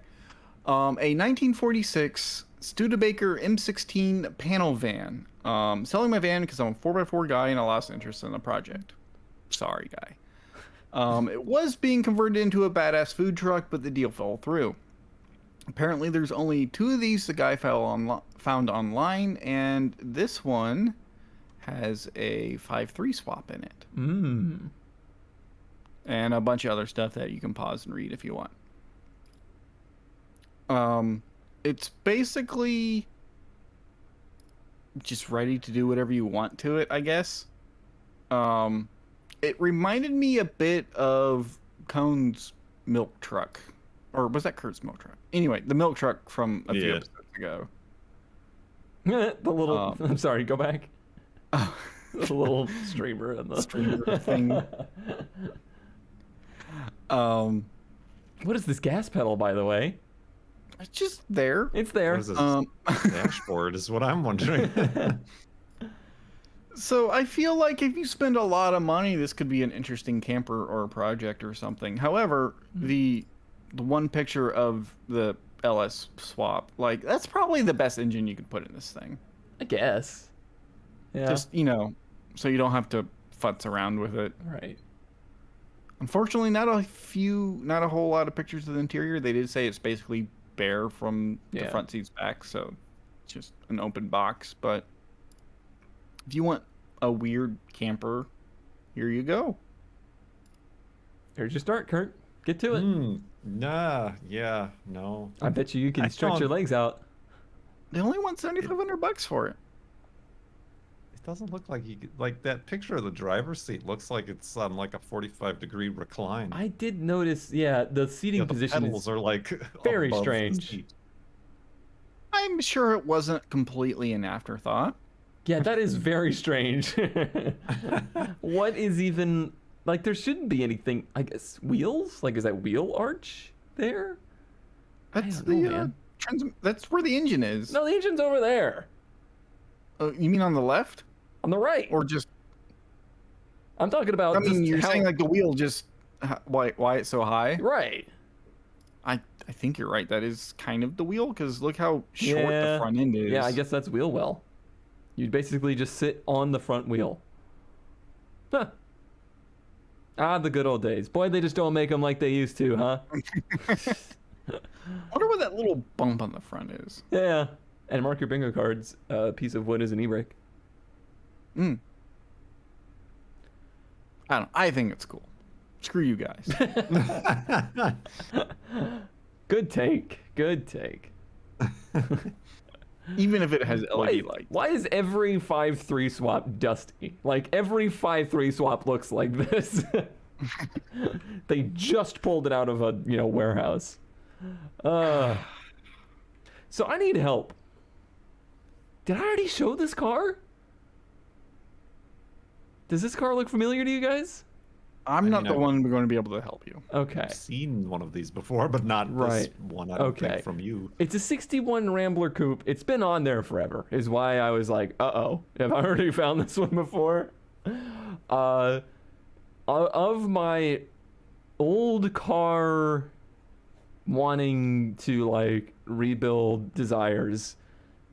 A 1946 Studebaker M16 panel van. Selling my van because I'm a 4x4 guy and I lost interest in the project. Sorry, guy. It was being converted into a badass food truck, but the deal fell through. Apparently, there's only 2 of these the guy found online, and this one has a 5.3 swap in it. Mmm. And a bunch of other stuff that you can pause and read if you want. It's basically just ready to do whatever you want to it, I guess. It reminded me a bit of Cone's milk truck. Or was that Kurt's milk truck? Anyway, the milk truck from a few Yeah. episodes ago. The little. I'm sorry. Go back. Oh, The little streamer and the streamer thing. What is this gas pedal, by the way? It's just there. It's there. What is this dashboard is what I'm wondering. So I feel like if you spend a lot of money, this could be an interesting camper or a project or something. However, the one picture of the LS swap, like that's probably the best engine you could put in this thing. I guess. Yeah. Just, so you don't have to futz around with it. Right. Unfortunately, not a whole lot of pictures of the interior. They did say it's basically bare from the Yeah. front seats back, so it's just an open box. But if you want a weird camper, here you go. Here's your start, Kurt. Get to it. Nah, yeah, no. I bet you can I stretch your don't- legs out. They only want $7,500 for it. It doesn't look like like that picture of the driver's seat looks like it's on like a 45-degree recline. I did notice, yeah, the seating Yeah, the position pedals is are like very above the strange. seat. I'm sure it wasn't completely an afterthought. Yeah, that is very strange. What is even like? There shouldn't be anything. I guess wheels. Like, is that wheel arch there? That's don't know, the man. that's where the engine is. No, the engine's over there You mean on the left, on the right. or just? I'm talking about. I mean, just you're how- saying like the wheel just why it's so high? right. I think you're right. That is kind of the wheel because look how short Yeah. the front end is. Yeah, I guess that's wheel well. You'd basically just sit on the front wheel. Huh. Ah, the good old days. Boy, they just don't make them like they used to, huh? I wonder what that little bump on the front is. Yeah. And mark your bingo cards. A piece of wood is an e-brake. I don't know. I think it's cool. Screw you guys. Good take. Good take. Even if it has LED lights. Why is every 5-3 swap dusty? Like, every 5-3 swap looks like this. They just pulled it out of a, warehouse. So I need help. Did I already show this car? Does this car look familiar to you guys? I'm not the one going to be able to help you. Okay. I've seen one of these before, but not this one. I don't think from you. It's a 61 Rambler Coupe. It's been on there forever, is why I was like, uh-oh, have I already found this one before? Of my old car wanting to, like, rebuild desires,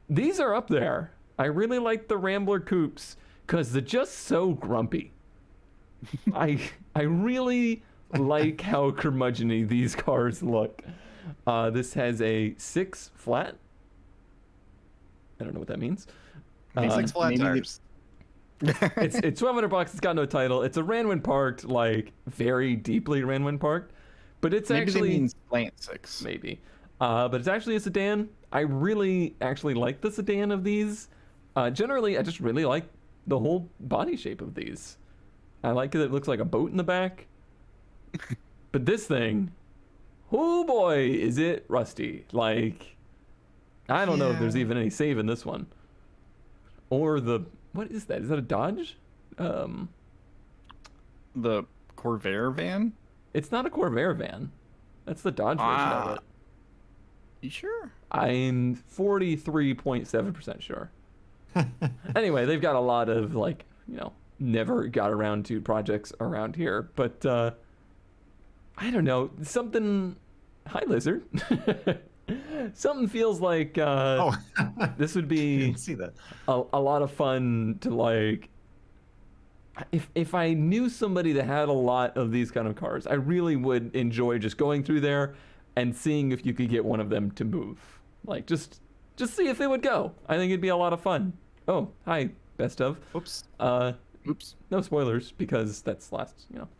these are up there. I really like the Rambler Coupes because they're just so grumpy. I really like how curmudgeon-y these cars look. This has a 6 flat. I don't know what that means. 6 flat tires. It's $1,200. It's got no title. It's a Ranwin parked, like very deeply Ranwin parked, but it's maybe actually they mean slant 6. Maybe, but it's actually a sedan. I really actually like the sedan of these. Generally, I just really like the whole body shape of these. I like that it looks like a boat in the back. But this thing, oh boy, is it rusty. Like, I don't know if there's even any save in this one. Or what is that? Is that a Dodge? The Corvair van? It's not a Corvair van. That's the Dodge version of it. You sure? I'm 43.7% sure. Anyway, they've got a lot of, like, never got around to projects around here, but I don't know, something. Hi, Lizard. Something feels like this would be Didn't see that. a lot of fun to, like, if I knew somebody that had a lot of these kind of cars, I really would enjoy just going through there and seeing if you could get one of them to move. Like, just see if it would go. I think it'd be a lot of fun. Oh, hi, best of. Oops. Oops. No spoilers because that's last, Yeah,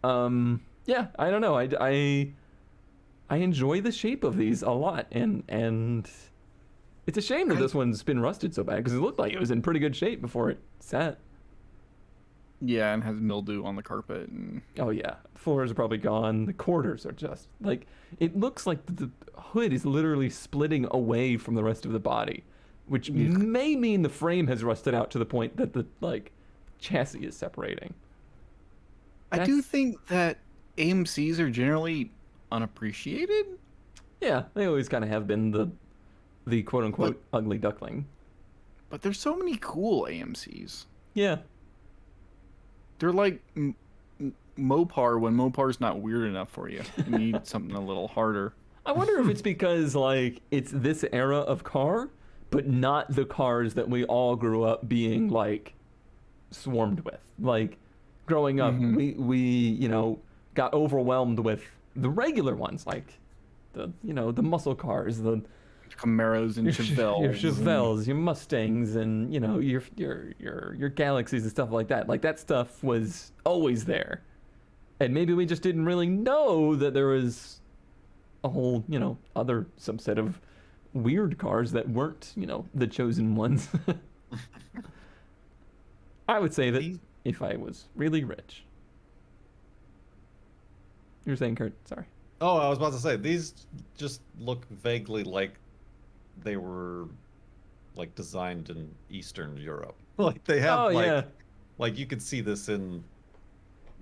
I don't know. I enjoy the shape of these a lot, and it's a shame that this one's been rusted so bad because it looked like it was in pretty good shape before it sat. Yeah, and has mildew on the carpet. And Oh yeah, floors are probably gone. The quarters are just like, it looks like the hood is literally splitting away from the rest of the body, which may mean the frame has rusted out to the point that the chassis is separating. I do think that AMCs are generally unappreciated. Yeah, they always kind of have been the quote unquote ugly duckling. But there's so many cool AMCs. Yeah. They're like Mopar when Mopar's not weird enough for you. You need something a little harder. I wonder if it's because, like, it's this era of car, but not the cars that we all grew up being, like, swarmed with. Like, growing up, we got overwhelmed with the regular ones, like the muscle cars, the Camaros and Chevelles. Your Chevelles, your Mustangs, and your Galaxies and stuff like that. Like, that stuff was always there, and maybe we just didn't really know that there was a whole other subset of weird cars that weren't the chosen ones. I would say that if I was really rich. You're saying, Kurt? Sorry. Oh, I was about to say, these just look vaguely like they were, like, designed in Eastern Europe. Like, they have, like you could see this in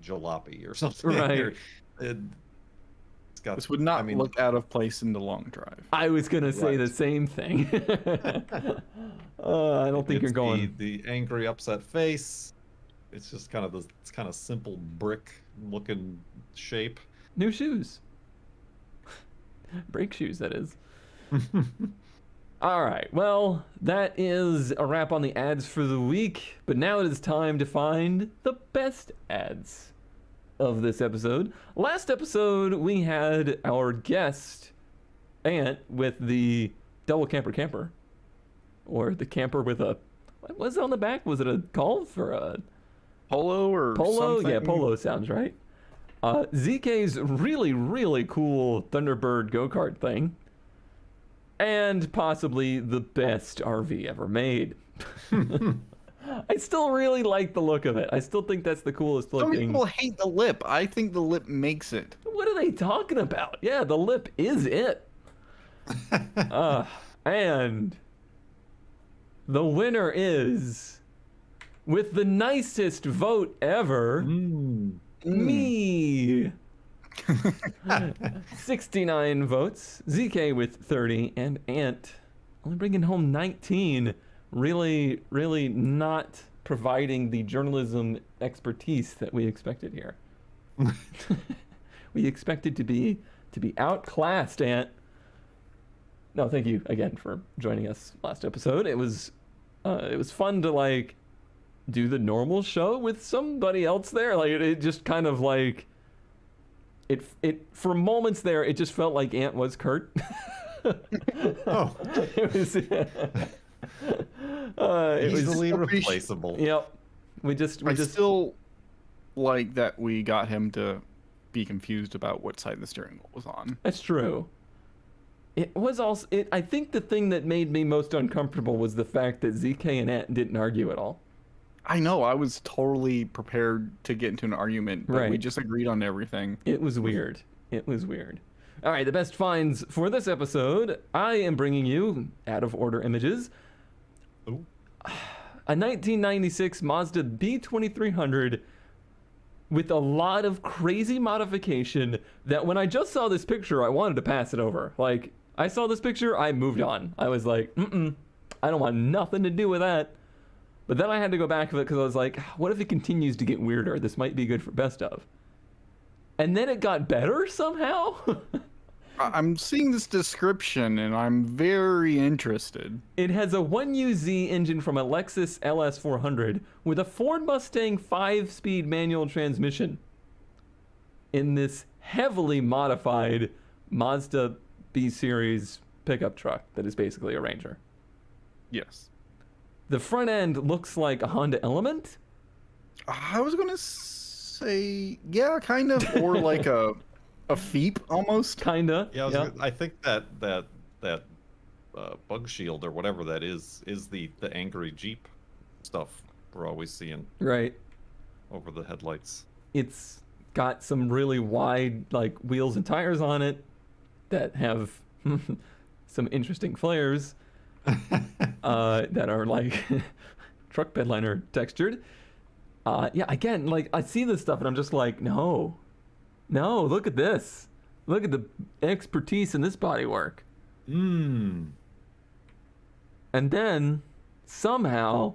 Jalopy or something. Right. It's got, this would not look out of place in the long drive. I was going to say the same thing. I don't think you're going. The angry, upset face. It's just kind of it's kind of simple brick-looking shape. New shoes. Brake shoes, that is. All right, well, that is a wrap on the ads for the week, but now it is time to find the best ads of this episode. Last episode, we had our guest, Ant, with the double camper, or the camper with a, what was it on the back? Was it a Golf or a Polo or Polo? something? Yeah, Polo sounds right. ZK's really, really cool Thunderbird go-kart thing. And possibly the best RV ever made. I still really like the look of it. I still think that's the coolest Some looking. people hate the lip. I think the lip makes it. What are they talking about? Yeah, the lip is it. And the winner is, with the nicest vote ever, me. 69 votes, ZK with 30, and Ant only bringing home 19. Really, really not providing the journalism expertise that we expected here. We expected to be outclassed, Ant. No, thank you again for joining us last episode. It was fun to like do the normal show with somebody else there. Like it just kind of like it for moments there it just felt like Ant was Kurt. Oh, It was easily so replaceable. Yep. We just still like that we got him to be confused about what side the steering wheel was on. That's true. It was also I think the thing that made me most uncomfortable was the fact that ZK and Ant didn't argue at all. I know, I was totally prepared to get into an argument, but we Right. just agreed on everything. It was weird. It was weird. All right, the best finds for this episode, I am bringing you out of order images. Ooh. A 1996 Mazda B2300 with a lot of crazy modification that when I just saw this picture, I wanted to pass it over. Like, I saw this picture, I moved on. I was like, I don't want nothing to do with that. But then I had to go back to it because I was like, what if it continues to get weirder? This might be good for best of. And then it got better somehow. I'm seeing this description and I'm very interested. It has a 1UZ engine from a Lexus LS400 with a Ford Mustang 5-speed manual transmission in this heavily modified Mazda B-Series pickup truck that is basically a Ranger. Yes. The front end looks like a Honda Element. I was gonna say, yeah, kind of, or like a Feep almost. Kinda. Yeah, I think that bug shield or whatever that is the angry Jeep stuff we're always seeing Right. over the headlights. It's got some really wide like wheels and tires on it that have some interesting flares that are like truck bed liner textured. Yeah, again, like I see this stuff and I'm just like, no, look at this. Look at the expertise in this bodywork. And then somehow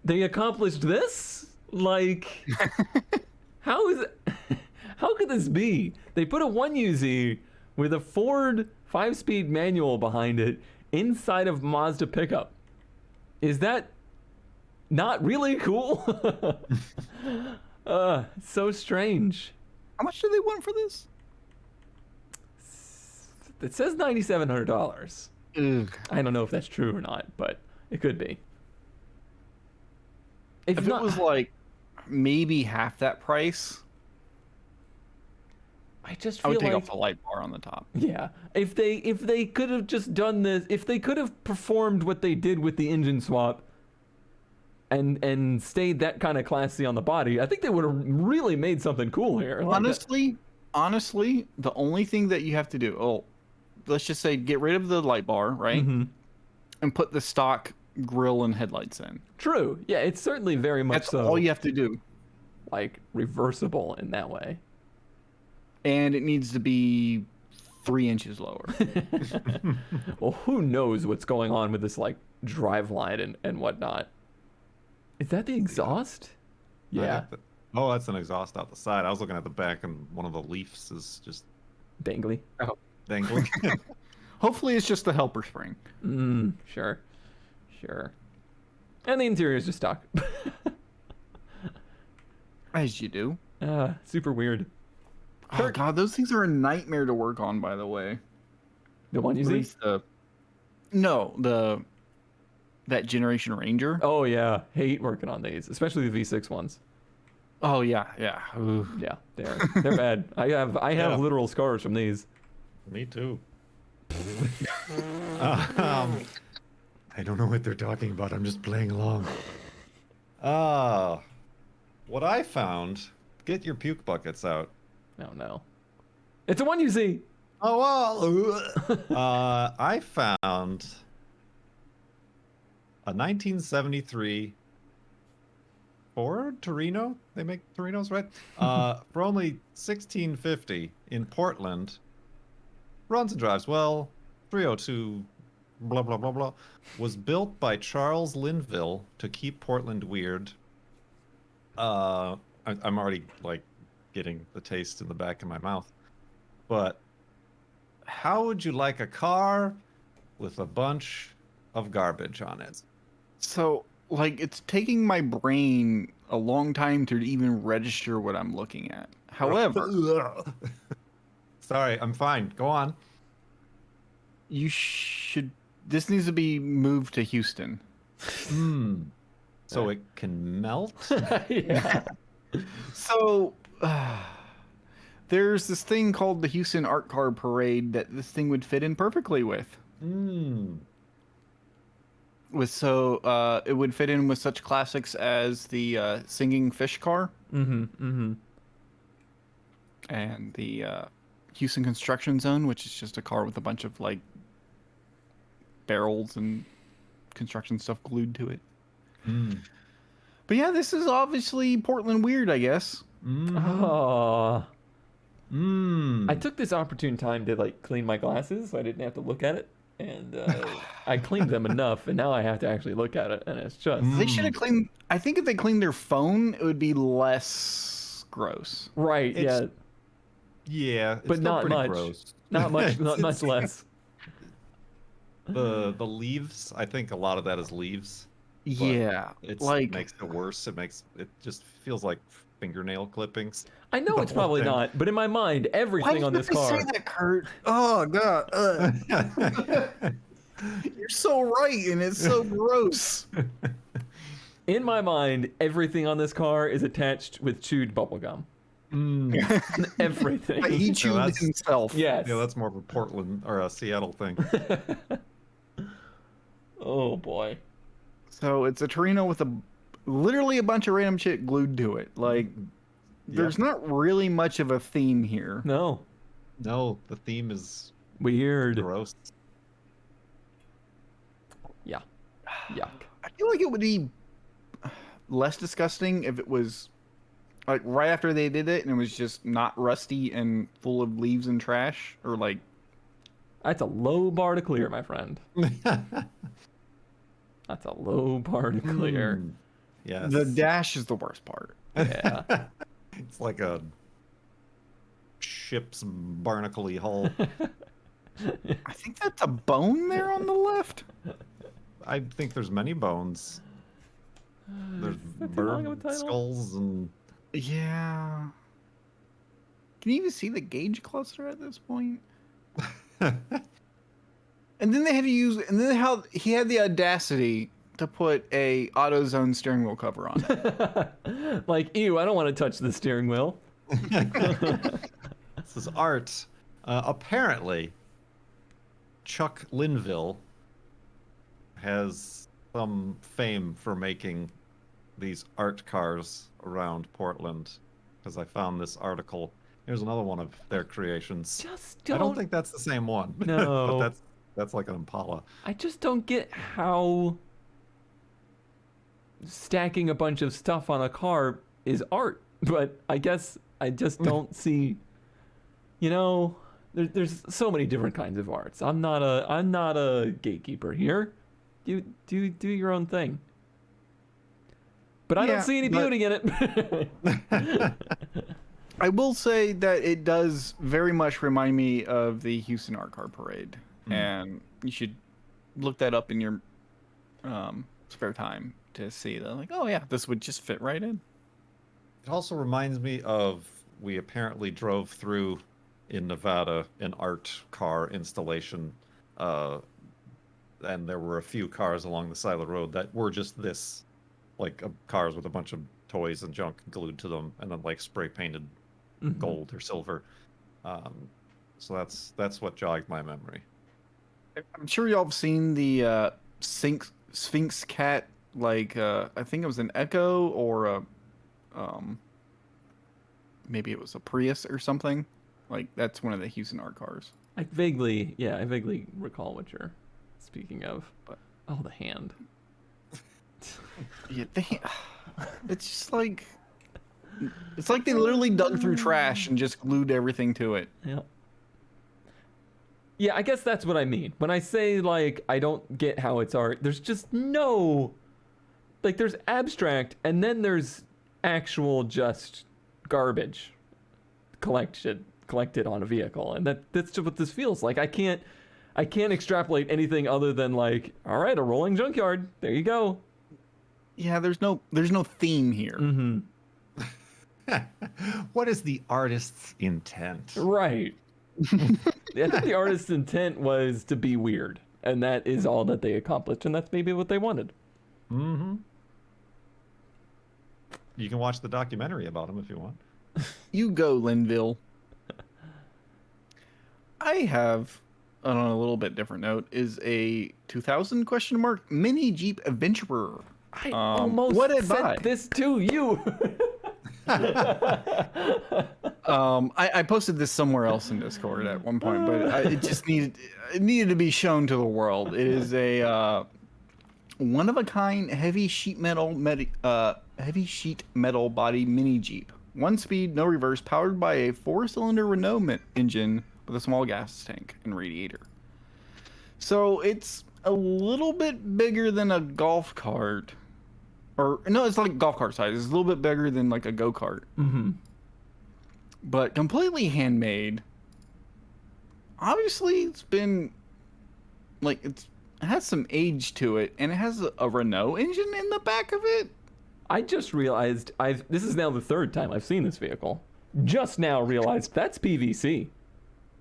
they accomplished this? Like, how could this be? They put a 1UZ with a Ford 5-speed manual behind it inside of Mazda pickup. Is that not really cool? So strange. How much do they want for this? It says $9,700. Ugh. I don't know if that's true or not, but it could be. If it was like maybe half that price, I just I feel would take like off the light bar on the top. yeah, if they could have just done this, if they could have performed what they did with the engine swap and stayed that kind of classy on the body, I think they would have really made something cool here. Like Honestly, the only thing that you have to do, let's just say get rid of the light bar, right? And put the stock grille and headlights in. True. Yeah, it's certainly very much That's so. all you have to do. Like reversible in that way. And it needs to be 3 inches lower. Well, who knows what's going on with this like drive line and whatnot. Is that the exhaust? Yeah. Oh, that's an exhaust out the side. I was looking at the back, and one of the leaves is just Dangly. dangling. Hopefully, it's just the helper spring. Sure. And the interior is just stock. As you do. Super weird. Oh god, those things are a nightmare to work on. By the way, The one you at see? least that Generation Ranger. Oh yeah, hate working on these, especially the V6 ones. Oh yeah. Ooh. Yeah, they're bad. I have Yeah. literal scars from these. Me too. I don't know what they're talking about. I'm just playing along. What I found. Get your puke buckets out. Oh no, it's the one you see. Oh well. I found a 1973 Ford Torino. They make Torinos, right? For only $16.50 in Portland. Runs and drives well. 302 blah blah blah blah. Was built by Charles Linville to keep Portland weird. I'm already like getting the taste in the back of my mouth. But how would you like a car with a bunch of garbage on it? So, like, it's taking my brain a long time to even register what I'm looking at. However, Sorry, I'm fine. Go on. you should. This needs to be moved to Houston. So it can melt? Yeah. So, there's this thing called the Houston Art Car Parade that this thing would fit in perfectly with. It would fit in with such classics as the singing fish car and the Houston Construction Zone, which is just a car with a bunch of like barrels and construction stuff glued to it. But yeah, this is obviously Portland weird, I guess. Oh. I took this opportune time to like clean my glasses so I didn't have to look at it. And I cleaned them enough, and now I have to actually look at it, and it's just... They should have cleaned... I think if they cleaned their phone, it would be less gross. Right, yeah. Yeah, it's But still not pretty much. gross. Not much, not much less. The leaves, I think a lot of that is leaves. Yeah, It like... makes it worse. It just feels like fingernail clippings. I know The it's whole probably thing. not, but in my mind, everything on this car... Say that, Kurt? Oh, God. You're so right, and it's so gross. In my mind, everything on this car is attached with chewed bubblegum. Everything. He chewed that's- himself. Yes. Yeah, that's more of a Portland or a Seattle thing. Oh, boy. So it's a Torino with literally a bunch of random shit glued to it. Like, there's not really much of a theme here. No. No, the theme is Weird. gross. Yeah. Yuck. I feel like it would be less disgusting if it was like right after they did it and it was just not rusty and full of leaves and trash, or like That's a low bar to clear, my friend. That's a low bar to clear. Yes. the dash is the worst part. Yeah. It's like a ship's barnacle-y hull. I think that's a bone there on the left. I think there's many bones. There's that too long of a bird title? skulls and Yeah. Can you even see the gauge cluster at this point? And then they had to use, and then how he had the audacity to put a AutoZone steering wheel cover on it. Like, ew, I don't want to touch the steering wheel. this is art. Apparently, Chuck Linville has some fame for making these art cars around Portland, because I found this article. Here's another one of their creations. Just I don't. don't think that's the same one. No. but that's like an Impala. I just don't get how stacking a bunch of stuff on a car is art. But I guess I just don't see. You know, there's so many different kinds of arts. I'm not a gatekeeper here. Do your own thing. But I Yeah, don't see any but- beauty in it. I will say that it does very much remind me of the Houston Art Car Parade. and you should look that up in your spare time to see that. Like, oh yeah, this would just fit right in. It also reminds me of we apparently drove through in Nevada an art car installation, and there were a few cars along the side of the road that were just this, like cars with a bunch of toys and junk glued to them, and then like spray painted gold or silver. So that's what jogged my memory. I'm sure y'all have seen the Sphinx cat. Like, I think it was an Echo or a, maybe it was a Prius or something. Like, that's one of the Houston art cars. I vaguely recall what you're speaking of. But oh, the hand. yeah, it's just like, it's like they literally dug through trash and just glued everything to it. Yeah. Yeah, I guess that's what I mean. When I say, like, I don't get how it's art, there's just no... Like, there's abstract, and then there's actual just garbage collected on a vehicle. And that's just what this feels like. I can't extrapolate anything other than, like, all right, a rolling junkyard. There you go. Yeah, there's no theme here. Mm-hmm. What is the artist's intent? Right. I think the artist's intent was to be weird, and that is all that they accomplished, and that's maybe what they wanted. Mm-hmm. You can watch the documentary about him if you want. You go, Linville. I have, on a little bit different note, is a 2000 mini Jeep Adventurer. I almost what did sent buy? this to you. I posted this somewhere else in Discord at one point, but it just needed to be shown to the world. It is a one of a kind heavy sheet metal body mini Jeep. 1-speed, no reverse, powered by a 4-cylinder Renault engine with a small gas tank and radiator. So it's a little bit bigger than a golf cart. Or, no, it's like golf cart size. It's a little bit bigger than like a go-kart. Mm-hmm. But completely handmade. Obviously, it's been, like, it has some age to it. And it has a Renault engine in the back of it. I just realized this is now the third time I've seen this vehicle. Just now realized that's PVC.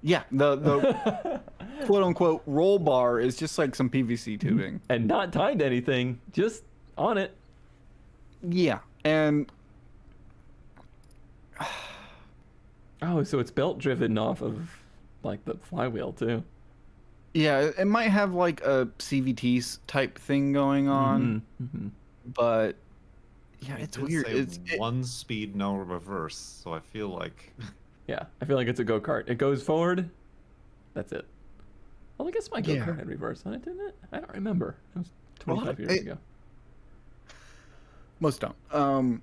Yeah, the quote-unquote roll bar is just like some PVC tubing. And not tied to anything, just on it. Yeah, and... Oh, so it's belt driven off of, like, the flywheel, too. Yeah, it might have, like, a CVT type thing going on, but... Yeah, it's weird. It's 1-speed, no reverse, so I feel like... Yeah, I feel like it's a go-kart. It goes forward, that's it. Well, I guess my go-kart had reverse on it, didn't it? I don't remember. It was 25 years ago. Most don't.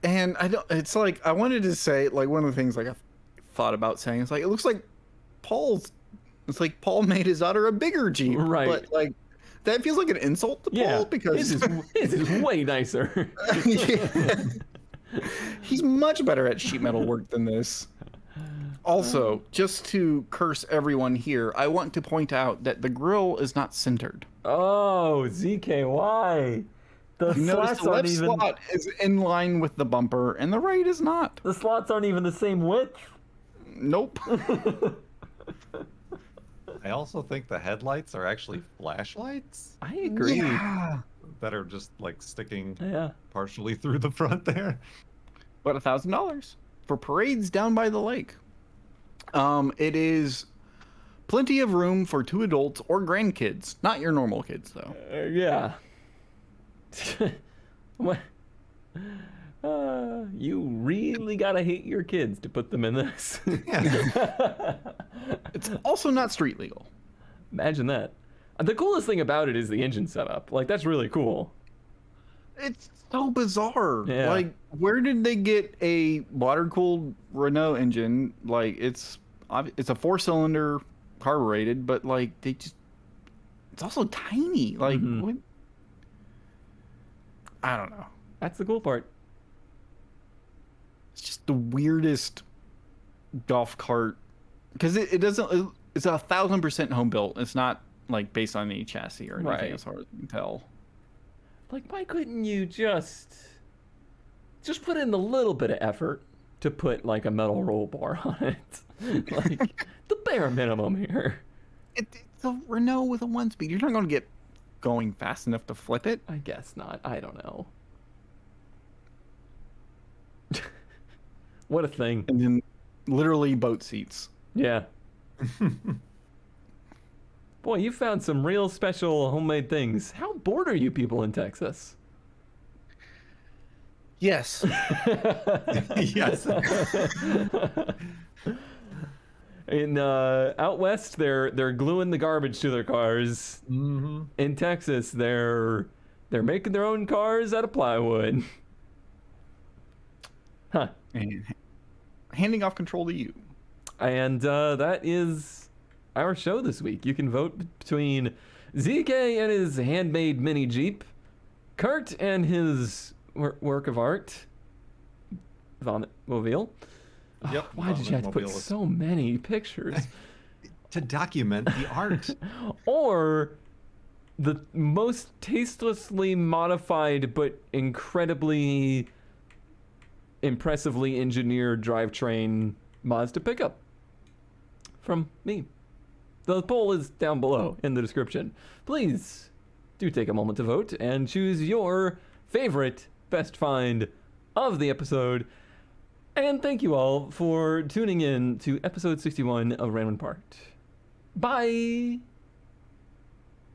And I don't. It's like I wanted to say, like, one of the things like I thought about saying is like it looks like Paul's. It's like Paul made his daughter a bigger Jeep, right? But like that feels like an insult to Paul because this is way nicer. He's much better at sheet metal work than this. Also, just to curse everyone here, I want to point out that the grille is not centered. Oh, ZKY. The Notice slots the aren't left even... slot is in line with the bumper, and the right is not. The slots aren't even the same width? Nope. I also think the headlights are actually flashlights. I agree. Yeah. That are just like sticking partially through the front there. But $1,000 for parades down by the lake. It is plenty of room for 2 adults or grandkids. Not your normal kids, though. Yeah. What? You really gotta hate your kids to put them in this. It's also not street legal. Imagine that. The coolest thing about it is the engine setup. Like, that's really cool. It's so bizarre. Yeah. Like, where did they get a water-cooled Renault engine? Like, it's a 4-cylinder carbureted, but like they just, it's also tiny. Like, what? I don't know. That's the cool part. It's just the weirdest golf cart because it doesn't. It's 1,000% home built. It's not like based on any chassis or anything, Right. as far as I can tell. Like, why couldn't you just put in a little bit of effort to put like a metal roll bar on it? Like the bare minimum here. It's a Renault with a 1-speed. You're not going to get going fast enough to flip it. I guess not. I don't know. What a thing. And then literally boat seats. Yeah. Boy, you found some real special homemade things. How bored are you people in Texas? Yes. Yes. In out west, they're gluing the garbage to their cars. Mm-hmm. In Texas, they're making their own cars out of plywood. Huh. And handing off control to you. And that is our show this week. You can vote between ZK and his handmade mini Jeep, Kurt and his work of art, Vomitmobile. Yep. Why did you have to put Vomitmobile is- so many pictures? To document the art. Or the most tastelessly modified but incredibly impressively engineered drivetrain Mazda pickup from me. The poll is down below in the description. Please do take a moment to vote and choose your favorite best find of the episode. And thank you all for tuning in to episode 61 of Random Part. Bye.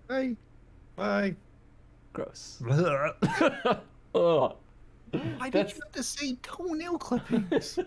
Hey. Bye. Gross. Blah. Ugh. Why did you have to say toenail clippings?